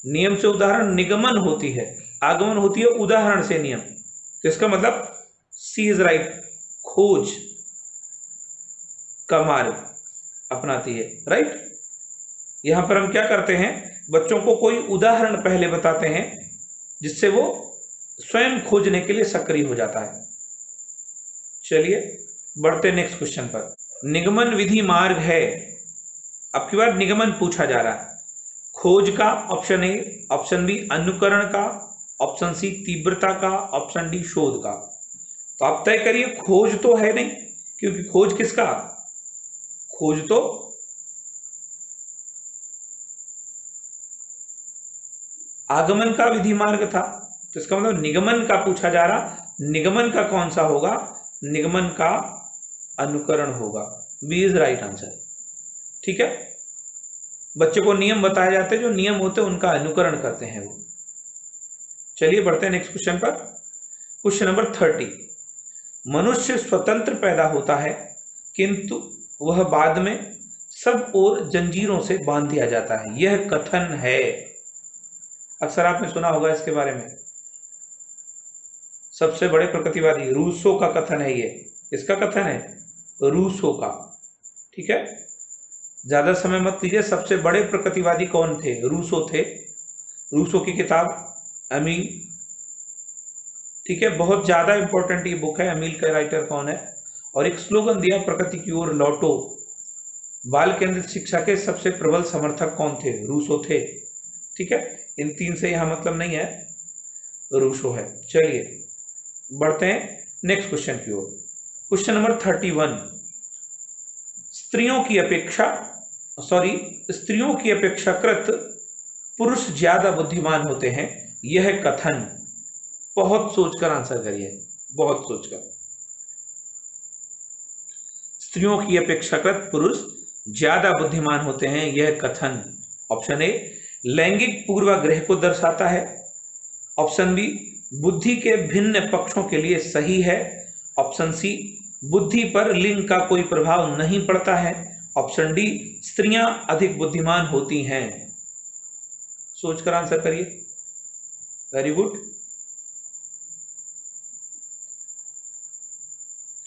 नियम से उदाहरण निगमन होती है, आगमन होती है उदाहरण से नियम। तो इसका मतलब सी इज राइट, खोज का मार्ग अपनाती है, राइट? यहां पर हम क्या करते हैं, बच्चों को कोई उदाहरण पहले बताते हैं, जिससे वो स्वयं खोजने के लिए सक्रिय हो जाता है। चलिए बढ़ते नेक्स्ट क्वेश्चन पर। निगमन विधि मार्ग है, अब की बार निगमन पूछा जा रहा है। खोज का ऑप्शन ए, ऑप्शन बी अनुकरण का, ऑप्शन सी तीव्रता का, ऑप्शन डी शोध का। तो आप तय करिए, खोज तो है नहीं, क्योंकि खोज किसका? खोज तो आगमन का विधि मार्ग था, तो इसका मतलब निगमन का पूछा जा रहा। निगमन का कौन सा होगा? निगमन का अनुकरण होगा। B is right answer. ठीक है। बच्चे को नियम बताए जाते हैं, जो नियम होते हैं उनका अनुकरण करते हैं वो। चलिए बढ़ते हैं नेक्स्ट क्वेश्चन पर। क्वेश्चन नंबर 30, मनुष्य स्वतंत्र पैदा होता है, किंतु वह बाद में सब और जंजीरों से बांध दिया जाता है, यह कथन है। अक्सर आपने सुना होगा इसके बारे में। सबसे बड़े प्रकृतिवादी रूसो का कथन है ये। किसका कथन है? रूसो का। ठीक है। ज्यादा समय मत लीजिए। सबसे बड़े प्रकृतिवादी कौन थे? रूसो थे। रूसो की किताब अमील, ठीक है, बहुत ज्यादा इंपॉर्टेंट ये बुक है। अमील का राइटर कौन है? और एक स्लोगन दिया, प्रकृति की ओर लौटो। बाल केंद्रित शिक्षा के सबसे प्रबल समर्थक कौन थे? रूसो थे। ठीक है। इन तीन से यहां मतलब नहीं है, रूसो है। चलिए बढ़ते हैं नेक्स्ट क्वेश्चन की ओर। क्वेश्चन नंबर 31, स्त्रियों की अपेक्षाकृत पुरुष ज्यादा बुद्धिमान होते हैं, यह कथन। बहुत सोचकर आंसर करिए, बहुत सोचकर। स्त्रियों की अपेक्षाकृत पुरुष ज्यादा बुद्धिमान होते हैं, यह कथन। ऑप्शन ए लैंगिक पूर्वाग्रह को दर्शाता है, ऑप्शन बी बुद्धि के भिन्न पक्षों के लिए सही है, ऑप्शन सी बुद्धि पर लिंग का कोई प्रभाव नहीं पड़ता है, ऑप्शन डी स्त्रियां अधिक बुद्धिमान होती हैं। सोचकर आंसर करिए। Very good.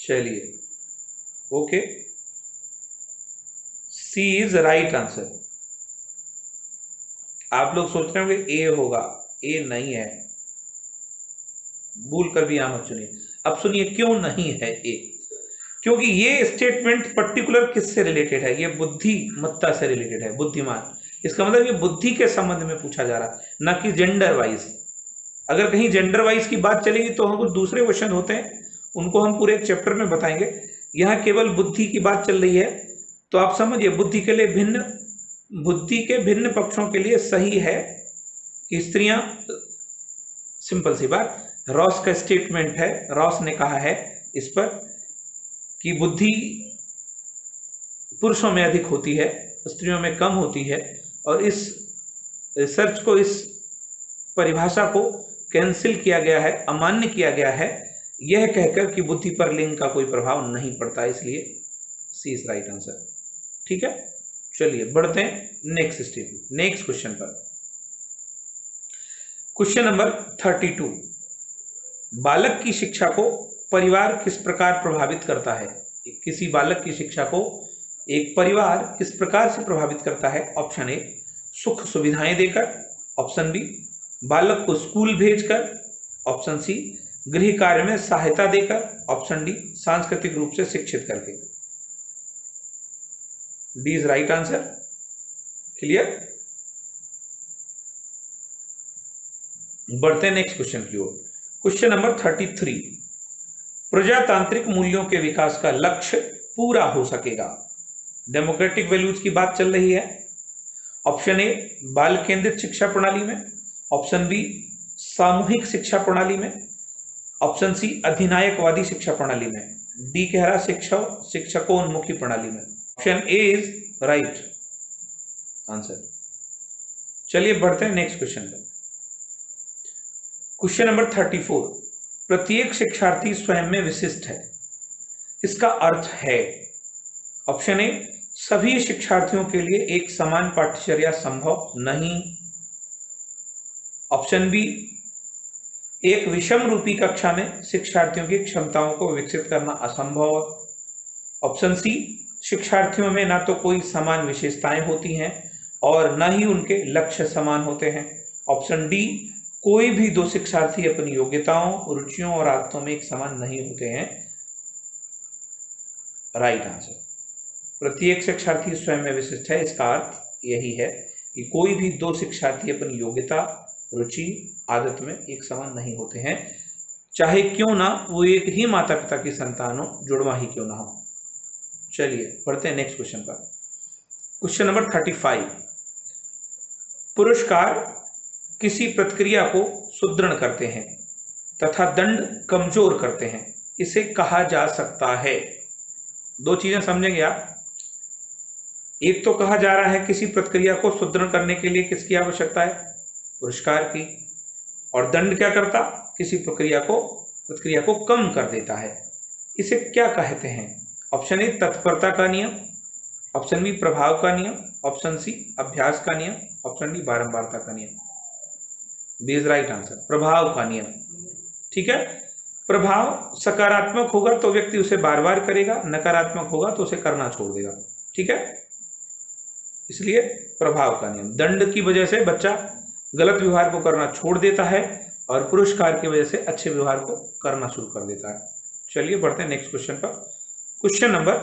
चलिए okay, C is right answer. आप लोग सोच रहे होंगे ए होगा, ए नहीं है, भूल कर भी यहां मत सुनिए। अब सुनिए क्यों नहीं है ए। क्योंकि ये स्टेटमेंट पर्टिकुलर किससे रिलेटेड है? ये बुद्धिमत्ता से रिलेटेड है, बुद्धिमान। इसका मतलब ये बुद्धि के संबंध में पूछा जा रहा है, ना कि जेंडर वाइज। अगर कहीं जेंडर वाइज की बात चलेगी तो हम कुछ दूसरे क्वेश्चन होते हैं, उनको हम पूरे एक चैप्टर में बताएंगे। यहाँ केवल बुद्धि की बात चल रही है, तो आप समझिए बुद्धि के भिन्न पक्षों के लिए सही है कि स्त्रियां, सिंपल सी बात, रॉस का स्टेटमेंट है, रॉस ने कहा है इस पर कि बुद्धि पुरुषों में अधिक होती है, स्त्रियों में कम होती है, और इस रिसर्च को, इस परिभाषा को कैंसिल किया गया है, अमान्य किया गया है, यह कहकर कि बुद्धि पर लिंग का कोई प्रभाव नहीं पड़ता, इसलिए सी इज राइट आंसर। ठीक है, चलिए बढ़ते हैं नेक्स्ट स्टेप, नेक्स्ट क्वेश्चन पर। क्वेश्चन नंबर 32, बालक की शिक्षा को परिवार किस प्रकार प्रभावित करता है? किसी बालक की शिक्षा को एक परिवार किस प्रकार से प्रभावित करता है? ऑप्शन ए, सुख सुविधाएं देकर, ऑप्शन बी, बालक को स्कूल भेजकर, ऑप्शन सी, गृह कार्य में सहायता देकर, ऑप्शन डी, सांस्कृतिक रूप से शिक्षित करके। D is right answer. Clear? बढ़ते हैं नेक्स्ट क्वेश्चन की ओर। क्वेश्चन नंबर 33, प्रजातांत्रिक मूल्यों के विकास का लक्ष्य पूरा हो सकेगा? डेमोक्रेटिक वैल्यूज की बात चल रही है। ऑप्शन ए, बाल केंद्रित शिक्षा प्रणाली में, ऑप्शन बी, सामूहिक शिक्षा प्रणाली में, ऑप्शन सी, अधिनायकवादी शिक्षा प्रणाली में, डी कह रहा शिक्षकोन्मुखी प्रणाली में। Option A is right answer. चलिए बढ़ते हैं नेक्स्ट क्वेश्चन पर। क्वेश्चन नंबर 34, प्रत्येक शिक्षार्थी स्वयं में विशिष्ट है, इसका अर्थ है? ऑप्शन ए, सभी शिक्षार्थियों के लिए एक समान पाठ्यचर्या संभव नहीं। ऑप्शन बी, एक विषम रूपी कक्षा में शिक्षार्थियों की क्षमताओं को विकसित करना असंभव। ऑप्शन सी, शिक्षार्थियों में ना तो कोई समान विशेषताएं होती हैं और न ही उनके लक्ष्य समान होते हैं। ऑप्शन डी, कोई भी दो शिक्षार्थी अपनी योग्यताओं, रुचियों और आदतों में एक समान नहीं होते हैं। Right answer. प्रत्येक शिक्षार्थी स्वयं में विशिष्ट है, इसका अर्थ यही है कि कोई भी दो शिक्षार्थी अपनी योग्यता, रुचि, आदत में एक समान नहीं होते हैं, चाहे क्यों ना वो एक ही माता पिता की संतान हो, जुड़वा ही क्यों ना हो। चलिए बढ़ते हैं नेक्स्ट क्वेश्चन पर। क्वेश्चन नंबर 35, पुरस्कार किसी प्रतिक्रिया को सुदृढ़ करते हैं तथा दंड कमजोर करते हैं, इसे कहा जा सकता है? दो चीजें समझेंगे आप। एक तो कहा जा रहा है किसी प्रतिक्रिया को सुदृढ़ करने के लिए किसकी आवश्यकता है? पुरस्कार की। और दंड क्या करता? किसी प्रक्रिया को कम कर देता है। इसे क्या कहते हैं? ऑप्शन ए, तत्परता का नियम, ऑप्शन बी, प्रभाव का नियम, ऑप्शन सी, अभ्यास का नियम, ऑप्शन डी, बारंबारता का नियम। बी इज राइट आंसर, प्रभाव का नियम। ठीक है, प्रभाव सकारात्मक होगा तो व्यक्ति उसे बार बार करेगा, नकारात्मक होगा तो उसे करना छोड़ देगा। ठीक है, इसलिए प्रभाव का नियम। दंड की वजह से बच्चा गलत व्यवहार को करना छोड़ देता है और पुरस्कार की वजह से अच्छे व्यवहार को करना शुरू कर देता है। चलिए बढ़ते हैं नेक्स्ट क्वेश्चन पर। क्वेश्चन नंबर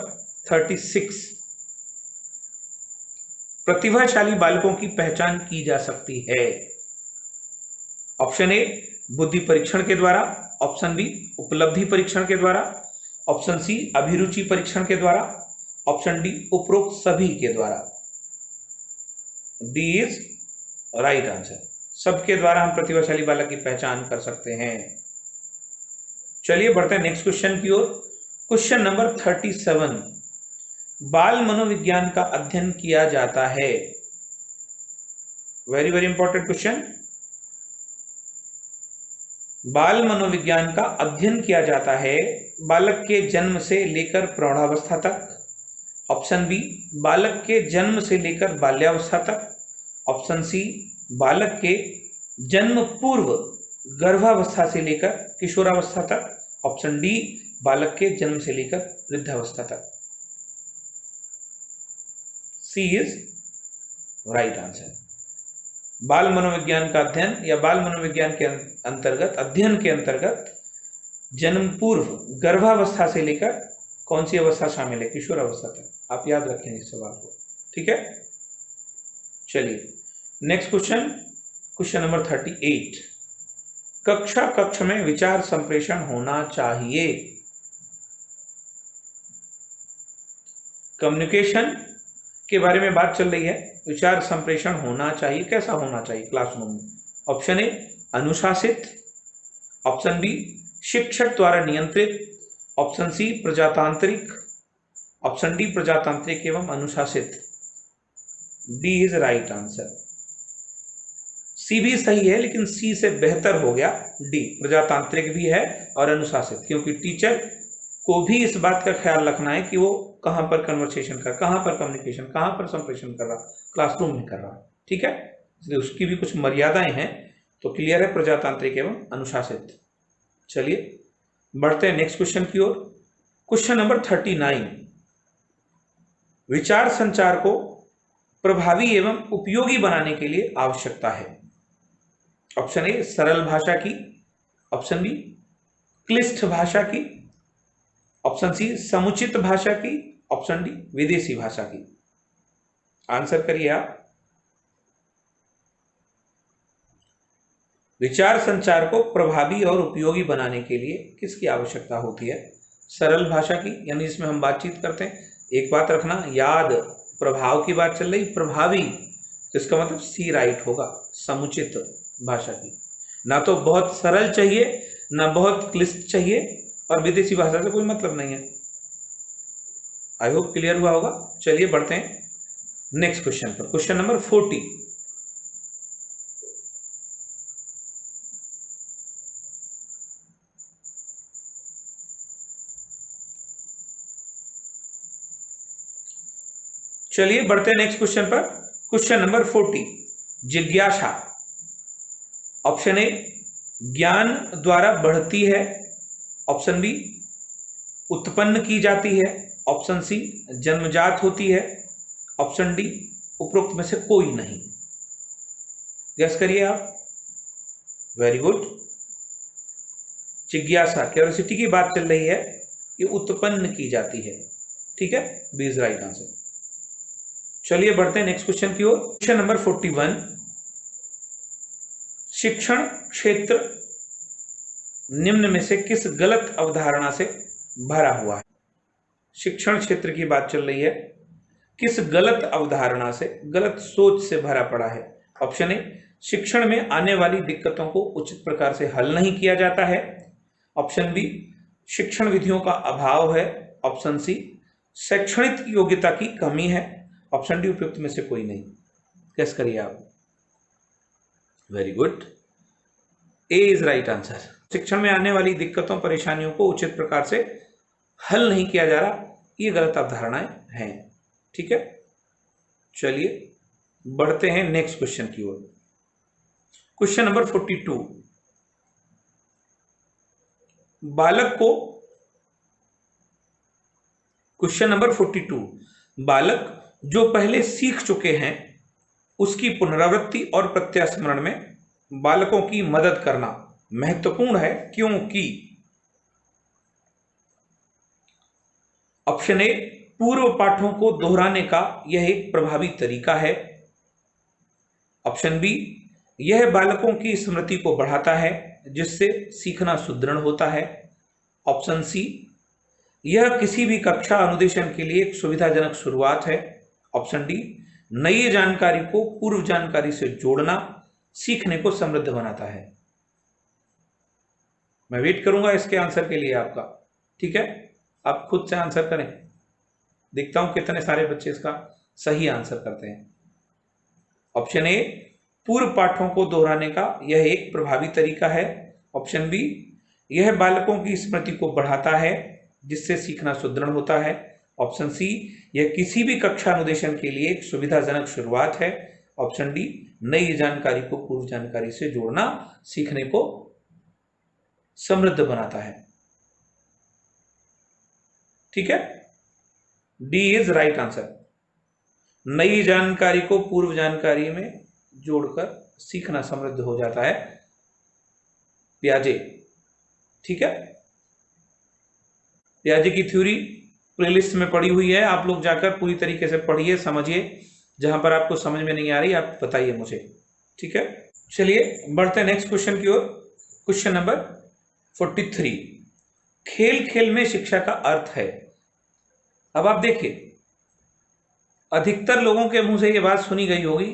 36, प्रतिभाशाली बालकों की पहचान की जा सकती है? ऑप्शन ए, बुद्धि परीक्षण के द्वारा, ऑप्शन बी, उपलब्धि परीक्षण के द्वारा, ऑप्शन सी, अभिरुचि परीक्षण के द्वारा, ऑप्शन डी, उपरोक्त सभी के द्वारा। D is right answer. सबके द्वारा हम प्रतिभाशाली बालक की पहचान कर सकते हैं। चलिए बढ़ते हैं नेक्स्ट क्वेश्चन की ओर। क्वेश्चन नंबर 37, बाल मनोविज्ञान का अध्ययन किया जाता है? Very very important question. बाल मनोविज्ञान का अध्ययन किया जाता है बालक के जन्म से लेकर प्रौढ़ावस्था तक। ऑप्शन बी, बालक के जन्म से लेकर बाल्यावस्था तक, ऑप्शन सी, बालक के जन्म पूर्व गर्भावस्था से लेकर किशोरावस्था तक, ऑप्शन डी, बालक के जन्म से लेकर वृद्धावस्था तक। सी इज राइट आंसर। बाल मनोविज्ञान का अध्ययन या बाल मनोविज्ञान के अंतर्गत, अध्ययन के अंतर्गत जन्म पूर्व गर्भावस्था से लेकर कौन सी अवस्था शामिल है? किशोर अवस्था तक। आप याद रखेंगे इस सवाल को। ठीक है, चलिए नेक्स्ट क्वेश्चन, क्वेश्चन नंबर 38। कक्षा कक्ष में विचार संप्रेषण होना चाहिए। कम्युनिकेशन के बारे में बात चल रही है, विचार संप्रेषण होना चाहिए, कैसा होना चाहिए क्लासरूम में? ऑप्शन ए अनुशासित, ऑप्शन बी शिक्षक द्वारा नियंत्रित, ऑप्शन सी प्रजातांत्रिक, ऑप्शन डी प्रजातांत्रिक एवं अनुशासित। D is right answer. C भी सही है लेकिन सी से बेहतर हो गया डी, प्रजातांत्रिक भी है और अनुशासित, क्योंकि टीचर को भी इस बात का ख्याल रखना है कि वो कहां पर कन्वर्सेशन कर, कहां पर कम्युनिकेशन, कहां पर संप्रेषण कर रहा, क्लासरूम में कर रहा। ठीक है, इसलिए उसकी भी कुछ मर्यादाएं हैं। तो क्लियर है प्रजातांत्रिक एवं अनुशासित। चलिए बढ़ते हैं नेक्स्ट क्वेश्चन की ओर। Question number 39। विचार संचार को प्रभावी एवं उपयोगी बनाने के लिए आवश्यकता है। ऑप्शन ए सरल भाषा की, ऑप्शन बी क्लिष्ट भाषा की, ऑप्शन सी समुचित भाषा की, ऑप्शन डी विदेशी भाषा की। आंसर करिए आप। विचार संचार को प्रभावी और उपयोगी बनाने के लिए किसकी आवश्यकता होती है? सरल भाषा की, यानी जिसमें हम बातचीत करते हैं। एक बात रखना याद, प्रभाव की बात चल रही, प्रभावी, तो इसका मतलब सी राइट होगा, समुचित भाषा की। ना तो बहुत सरल चाहिए ना बहुत क्लिष्ट चाहिए, और विदेशी भाषा से कोई मतलब नहीं है। आई होप क्लियर हुआ होगा। चलिए बढ़ते हैं नेक्स्ट क्वेश्चन पर, क्वेश्चन नंबर 40। चलिए बढ़ते हैं नेक्स्ट क्वेश्चन पर, क्वेश्चन नंबर 40। जिज्ञासा। ऑप्शन ए ज्ञान द्वारा बढ़ती है, ऑप्शन बी उत्पन्न की जाती है, ऑप्शन सी जन्मजात होती है, ऑप्शन डी उपरोक्त में से कोई नहीं। गैस करिए आप। Very good. जिज्ञासा, क्यूरियोसिटी की बात चल रही है, ये उत्पन्न की जाती है। ठीक है, बी इज राइट आंसर। चलिए बढ़ते हैं नेक्स्ट क्वेश्चन की ओर। Question number 41। शिक्षण क्षेत्र निम्न में से किस गलत अवधारणा से भरा हुआ है? शिक्षण क्षेत्र की बात चल रही है, किस गलत अवधारणा से, गलत सोच से भरा पड़ा है? ऑप्शन ए शिक्षण में आने वाली दिक्कतों को उचित प्रकार से हल नहीं किया जाता है, ऑप्शन बी शिक्षण विधियों का अभाव है, ऑप्शन सी शैक्षणिक योग्यता की कमी है, ऑप्शन डी उपयुक्त में से कोई नहीं। कैस करिए आप। Very good, A is right answer. शिक्षण में आने वाली दिक्कतों परेशानियों को उचित प्रकार से हल नहीं किया जा रहा, ये गलत अवधारणाएं हैं। ठीक है, चलिए बढ़ते हैं नेक्स्ट क्वेश्चन की ओर। Question number 42। बालक को, क्वेश्चन नंबर 42, बालक जो पहले सीख चुके हैं उसकी पुनरावृत्ति और प्रत्यास्मरण में बालकों की मदद करना महत्वपूर्ण है, क्योंकि ऑप्शन ए पूर्व पाठों को दोहराने का यह एक प्रभावी तरीका है, ऑप्शन बी यह बालकों की स्मृति को बढ़ाता है जिससे सीखना सुदृढ़ होता है, ऑप्शन सी यह किसी भी कक्षा अनुदेशन के लिए एक सुविधाजनक शुरुआत है, ऑप्शन डी नई जानकारी को पूर्व जानकारी से जोड़ना सीखने को समृद्ध बनाता है। मैं वेट करूंगा इसके आंसर के लिए आपका। ठीक है, आप खुद से आंसर करें, देखता हूं कितने सारे बच्चे इसका सही आंसर करते हैं। ऑप्शन ए पूर्व पाठों को दोहराने का यह एक प्रभावी तरीका है, ऑप्शन बी यह बालकों की स्मृति को बढ़ाता है जिससे सीखना सुदृढ़ होता है, ऑप्शन सी यह किसी भी कक्षा अनुदेशन के लिए एक सुविधाजनक शुरुआत है, ऑप्शन डी नई जानकारी को पूर्व जानकारी से जोड़ना सीखने को समृद्ध बनाता है। ठीक है, डी इज राइट आंसर। नई जानकारी को पूर्व जानकारी में जोड़कर सीखना समृद्ध हो जाता है, पियाजे। ठीक है, पियाजे की थ्योरी प्लेलिस्ट में पड़ी हुई है, आप लोग जाकर पूरी तरीके से पढ़िए, समझिए, जहां पर आपको समझ में नहीं आ रही आप बताइए मुझे, ठीक है। चलिए बढ़ते हैं नेक्स्ट क्वेश्चन की ओर। क्वेश्चन नंबर 43, खेल खेल में शिक्षा का अर्थ है। अब आप देखिए, अधिकतर लोगों के मुंह से ये बात सुनी गई होगी,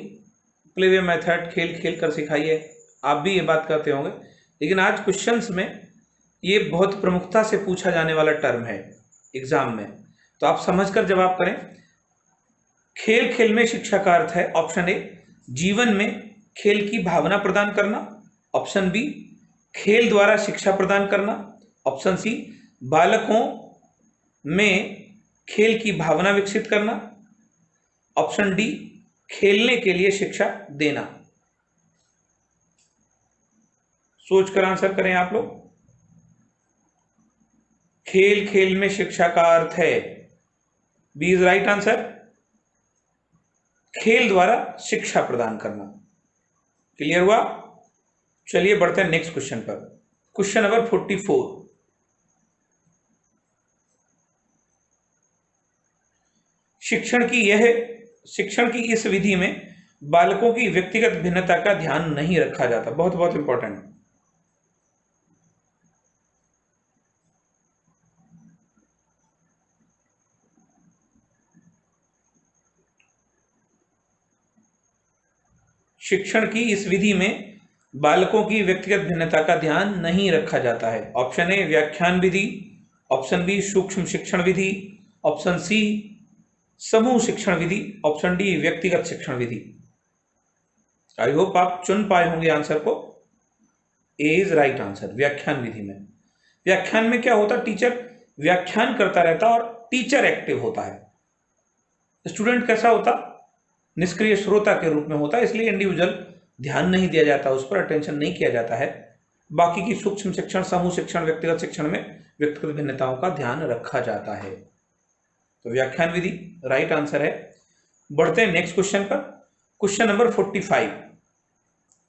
प्ले वे मेथड, खेल खेल कर सिखाइए, आप भी ये बात करते होंगे, लेकिन आज क्वेश्चंस में ये बहुत प्रमुखता से पूछा जाने वाला टर्म है एग्जाम में, तो आप समझकर जवाब करें। खेल खेल में शिक्षा का अर्थ है, ऑप्शन ए जीवन में खेल की भावना प्रदान करना, ऑप्शन बी खेल द्वारा शिक्षा प्रदान करना, ऑप्शन सी बालकों में खेल की भावना विकसित करना, ऑप्शन डी खेलने के लिए शिक्षा देना। सोचकर आंसर करें आप लोग। खेल खेल में शिक्षा का अर्थ है, बी इज राइट आंसर, खेल द्वारा शिक्षा प्रदान करना। क्लियर हुआ? चलिए बढ़ते हैं नेक्स्ट क्वेश्चन पर। क्वेश्चन नंबर 44, शिक्षण की इस विधि में बालकों की व्यक्तिगत भिन्नता का ध्यान नहीं रखा जाता। बहुत बहुत इंपॉर्टेंट। शिक्षण की इस विधि में बालकों की व्यक्तिगत भिन्नता का ध्यान नहीं रखा जाता है। ऑप्शन ए व्याख्यान विधि, ऑप्शन बी सूक्ष्म शिक्षण विधि, ऑप्शन सी समूह शिक्षण विधि, ऑप्शन डी व्यक्तिगत शिक्षण विधि। आई होप आप चुन पाए होंगे आंसर को। ए इज राइट आंसर, व्याख्यान विधि में। व्याख्यान में क्या होता है, टीचर व्याख्यान करता रहता और टीचर एक्टिव होता है। स्टूडेंट कैसा होता, निष्क्रिय श्रोता के रूप में होता है, इसलिए इंडिविजुअल ध्यान नहीं दिया जाता, उस पर अटेंशन नहीं किया जाता है। बाकी की सूक्ष्म शिक्षण, समूह शिक्षण, व्यक्तिगत शिक्षण में व्यक्तिगत भिन्नताओं का ध्यान रखा जाता है। तो व्याख्यान विधि राइट आंसर है। बढ़ते हैं नेक्स्ट क्वेश्चन पर। क्वेश्चन नंबर 45,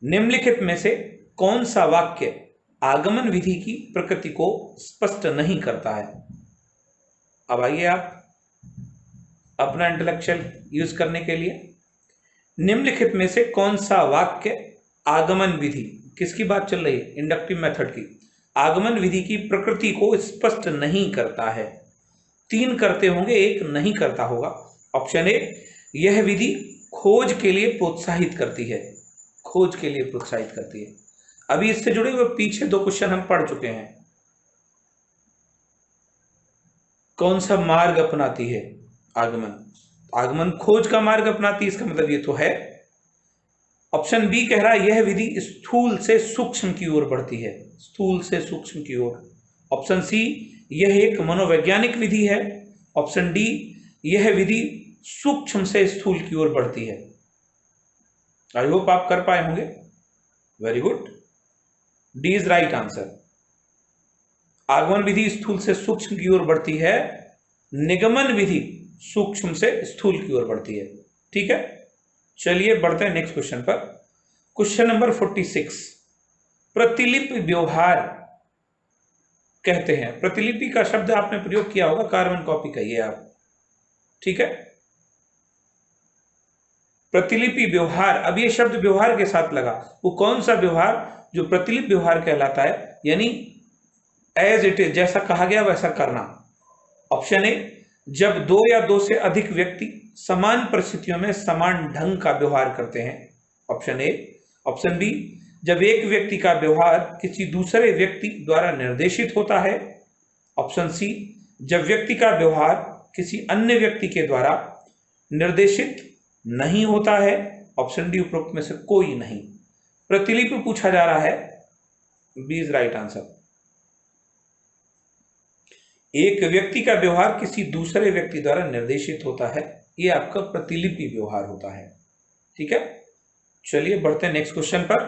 निम्नलिखित में से कौन सा वाक्य आगमन विधि की प्रकृति को स्पष्ट नहीं करता है? अब आइए आप अपना इंटेलेक्चुअल यूज करने के लिए। निम्नलिखित में से कौन सा वाक्य आगमन विधि, किसकी बात चल रही है, इंडक्टिव मेथड की, आगमन विधि की प्रकृति को स्पष्ट नहीं करता है? 3 करते होंगे, 1 नहीं करता होगा। ऑप्शन ए यह विधि खोज के लिए प्रोत्साहित करती है, खोज के लिए प्रोत्साहित करती है। अभी इससे जुड़े हुए पीछे 2 क्वेश्चन हम पढ़ चुके हैं। कौन सा मार्ग अपनाती है आगमन? आगमन खोज का मार्ग अपनाती है, इसका मतलब ये तो है। ऑप्शन बी कह रहा है यह विधि स्थूल से सूक्ष्म की ओर बढ़ती है, स्थूल से सूक्ष्म की ओर। ऑप्शन सी यह एक मनोवैज्ञानिक विधि है। ऑप्शन डी यह विधि सूक्ष्म से स्थूल की ओर बढ़ती है। आई होप आप कर पाए होंगे। Very good, D is right answer. आगमन विधि स्थूल से सूक्ष्म की ओर बढ़ती है, निगमन विधि सूक्ष्म से स्थूल की ओर बढ़ती है। ठीक है, चलिए बढ़ते हैं नेक्स्ट क्वेश्चन पर। क्वेश्चन नंबर 46, प्रतिलिपि व्यवहार कहते हैं। प्रतिलिपि का शब्द आपने प्रयोग किया होगा, कार्बन कॉपी कहिए आप। ठीक है, प्रतिलिपि व्यवहार। अब ये शब्द व्यवहार के साथ लगा, वो कौन सा व्यवहार? जो प्रतिलिपि व्यवहार कहलाता है, यानी एज इट इज, जैसा कहा गया वैसा करना। ऑप्शन ए जब 2 या 2 से अधिक व्यक्ति समान परिस्थितियों में समान ढंग का व्यवहार करते हैं, ऑप्शन ए। ऑप्शन बी जब एक व्यक्ति का व्यवहार किसी दूसरे व्यक्ति द्वारा निर्देशित होता है, ऑप्शन सी जब व्यक्ति का व्यवहार किसी अन्य व्यक्ति के द्वारा निर्देशित नहीं होता है, ऑप्शन डी उपरोक्त में से कोई नहीं। प्रतिलिपि पूछा जा रहा है, बी इज राइट आंसर। एक व्यक्ति का व्यवहार किसी दूसरे व्यक्ति द्वारा निर्देशित होता है, यह आपका प्रतिलिपि व्यवहार होता है। ठीक है, चलिए बढ़ते हैं नेक्स्ट क्वेश्चन पर।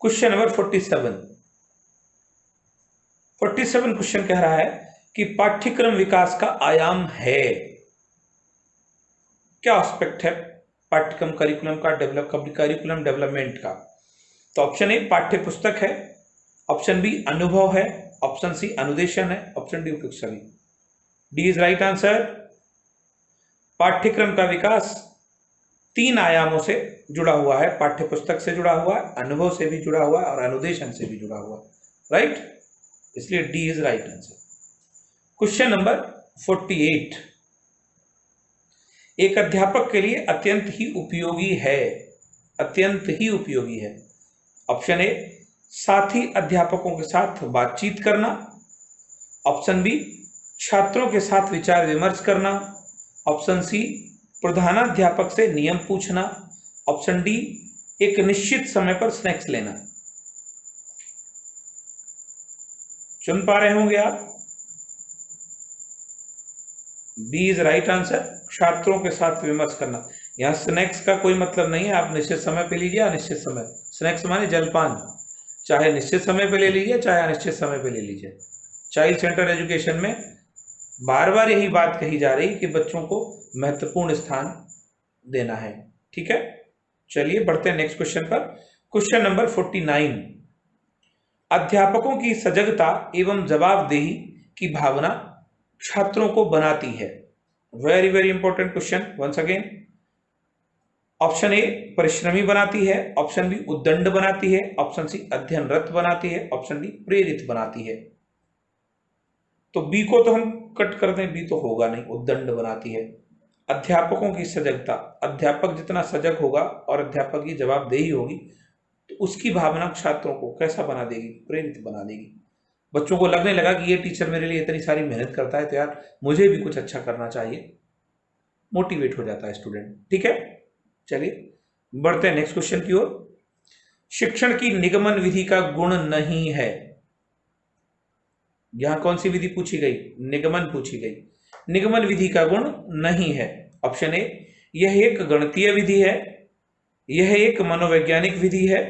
क्वेश्चन नंबर 47 क्वेश्चन कह रहा है कि पाठ्यक्रम विकास का आयाम है। क्या एस्पेक्ट है पाठ्यक्रम करिकुलम का, करिकुलम डेवलपमेंट का? तो ऑप्शन ए पाठ्य पुस्तक है, ऑप्शन बी अनुभव है, ऑप्शन सी अनुदेशन है, ऑप्शन डी उपयुक्त सभी। D is right answer. पाठ्यक्रम का विकास 3 आयामों से जुड़ा हुआ है, पाठ्य पुस्तक से जुड़ा हुआ है, अनुभव से भी जुड़ा हुआ है और अनुदेशन से भी जुड़ा हुआ है, राइट। इसलिए D is right answer. Question number 48, एक अध्यापक के लिए अत्यंत ही उपयोगी है, अत्यंत ही उपयोगी है। ऑप्शन ए, साथी अध्यापकों के साथ बातचीत करना। ऑप्शन बी, छात्रों के साथ विचार विमर्श करना। ऑप्शन सी, प्रधानाध्यापक से नियम पूछना। ऑप्शन डी, एक निश्चित समय पर स्नैक्स लेना। चुन पा रहे होंगे आप। बी इज राइट आंसर, छात्रों के साथ विमर्श करना। यहां स्नैक्स का कोई मतलब नहीं है, आप निश्चित समय पे लीजिए, अनिश्चित समय। स्नैक्स माने जलपान, चाहे निश्चित समय पे ले लीजिए चाहे अनिश्चित समय पे ले लीजिए। चाइल्ड सेंटर एजुकेशन में बार बार यही बात कही जा रही कि बच्चों को महत्वपूर्ण स्थान देना है, ठीक है। चलिए बढ़ते हैं नेक्स्ट क्वेश्चन पर। क्वेश्चन नंबर 49, अध्यापकों की सजगता एवं जवाबदेही की भावना छात्रों को बनाती है। Very very important question, once again. Option A, परिश्रमी बनाती है। ऑप्शन बी, उद्दंड बनाती है। ऑप्शन सी, अध्ययनरत बनाती है। ऑप्शन डी, प्रेरित बनाती है। तो बी को तो हम कट कर दें, बी तो होगा नहीं, उद्दंड बनाती है। अध्यापकों की सजगता, अध्यापक जितना सजग होगा और अध्यापक की जवाबदेही होगी तो उसकी भावना छात्रों को कैसा बना देगी, प्रेरित बना देगी। बच्चों को लगने लगा कि ये टीचर मेरे लिए इतनी सारी मेहनत करता है तो यार मुझे भी कुछ अच्छा करना चाहिए, मोटिवेट हो जाता है स्टूडेंट, ठीक है। चलिए बढ़ते हैं नेक्स्ट क्वेश्चन की ओर। शिक्षण की निगमन विधि का गुण नहीं है। यहां कौन सी विधि पूछी गई, निगमन पूछी गई। निगमन विधि का गुण नहीं है। ऑप्शन ए, यह एक गणितीय विधि है। यह एक मनोवैज्ञानिक विधि है।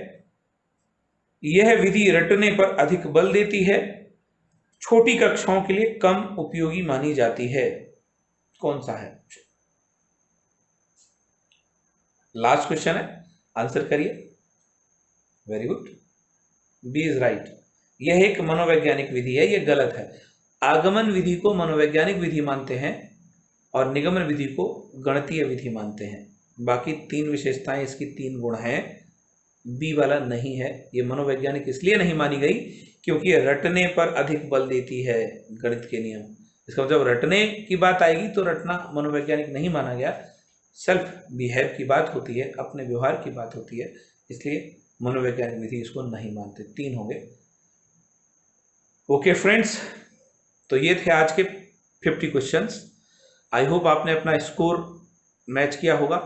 यह विधि रटने पर अधिक बल देती है। छोटी कक्षाओं के लिए कम उपयोगी मानी जाती है। कौन सा है? लास्ट क्वेश्चन है, आंसर करिए। Very good, B is right. यह एक मनोवैज्ञानिक विधि है, यह गलत है। आगमन विधि को मनोवैज्ञानिक विधि मानते हैं और निगमन विधि को गणितीय विधि मानते हैं। बाकी 3 विशेषताएं इसकी, 3 गुण हैं, बी वाला नहीं है। ये मनोवैज्ञानिक इसलिए नहीं मानी गई क्योंकि रटने पर अधिक बल देती है गणित के नियम। इसका मतलब रटने की बात आएगी तो रटना मनोवैज्ञानिक नहीं माना गया, सेल्फ बिहेव की बात होती है, अपने व्यवहार की बात होती है, इसलिए मनोवैज्ञानिक विधि इसको नहीं मानते। 3 हो गए। ओके फ्रेंड्स, तो ये थे आज के 50 क्वेश्चंस। आई होप आपने अपना स्कोर मैच किया होगा।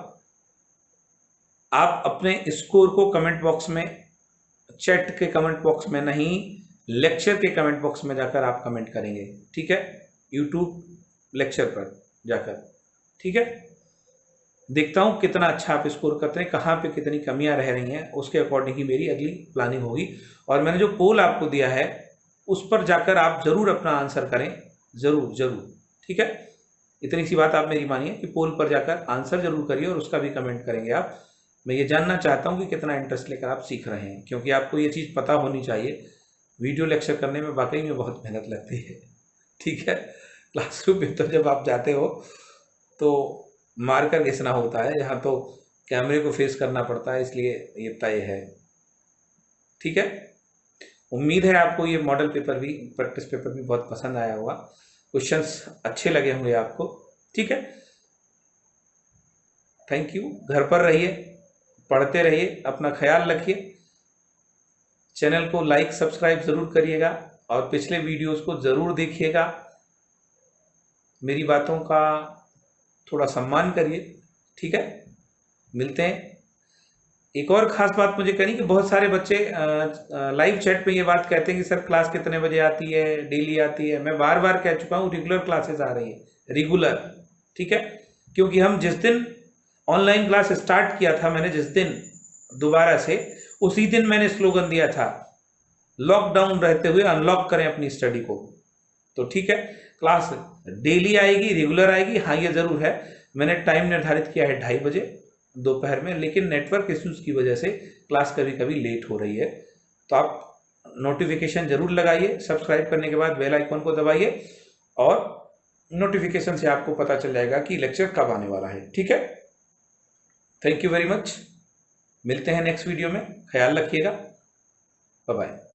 आप अपने स्कोर को कमेंट बॉक्स में, चैट के कमेंट बॉक्स में नहीं, लेक्चर के कमेंट बॉक्स में जाकर आप कमेंट करेंगे, ठीक है, यूट्यूब लेक्चर पर जाकर, ठीक है। देखता हूँ कितना अच्छा आप स्कोर करते हैं, कहाँ पे कितनी कमियां रह रही हैं, उसके अकॉर्डिंग ही मेरी अगली प्लानिंग होगी। और मैंने जो पोल आपको दिया है उस पर जाकर आप जरूर अपना आंसर करें, जरूर जरूर, ठीक है। इतनी सी बात आप मेरी मानिए कि पोल पर जाकर आंसर जरूर करिए और उसका भी कमेंट करेंगे आप। मैं ये जानना चाहता हूँ कि कितना इंटरेस्ट लेकर आप सीख रहे हैं, क्योंकि आपको ये चीज़ पता होनी चाहिए, वीडियो लेक्चर करने में वाकई में बहुत मेहनत लगती है, ठीक है। क्लासरूम में तो जब आप जाते हो तो मार्कर घिसना होता है, यहाँ तो कैमरे को फेस करना पड़ता है, इसलिए ये तय है, ठीक है। उम्मीद है आपको ये मॉडल पेपर भी, प्रैक्टिस पेपर भी बहुत पसंद आया होगा, क्वेश्चंस अच्छे लगे होंगे आपको, ठीक है। Thank you. घर पर रहिए, पढ़ते रहिए, अपना ख्याल रखिए, चैनल को लाइक सब्सक्राइब जरूर करिएगा और पिछले वीडियोस को जरूर देखिएगा। मेरी बातों का थोड़ा सम्मान करिए, ठीक है। मिलते हैं। एक और ख़ास बात मुझे कहनी कि बहुत सारे बच्चे लाइव चैट पे ये बात कहते हैं कि सर क्लास कितने बजे आती है, डेली आती है। मैं बार बार कह चुका हूँ रेगुलर क्लासेस आ रही है, रेगुलर, ठीक है। क्योंकि हम जिस दिन ऑनलाइन क्लास स्टार्ट किया था, मैंने जिस दिन दोबारा से, उसी दिन मैंने स्लोगन दिया था, लॉकडाउन रहते हुए अनलॉक करें अपनी स्टडी को। तो ठीक है, क्लास डेली आएगी, रेगुलर आएगी। हाँ ये ज़रूर है, मैंने टाइम निर्धारित किया है 2:30 बजे दोपहर में, लेकिन नेटवर्क इश्यूज की वजह से क्लास कभी कभी लेट हो रही है। तो आप नोटिफिकेशन जरूर लगाइए, सब्सक्राइब करने के बाद बेल आइकन को दबाइए और नोटिफिकेशन से आपको पता चल जाएगा कि लेक्चर कब आने वाला है, ठीक है। Thank you very much. मिलते हैं नेक्स्ट वीडियो में, ख्याल रखिएगा। Bye bye.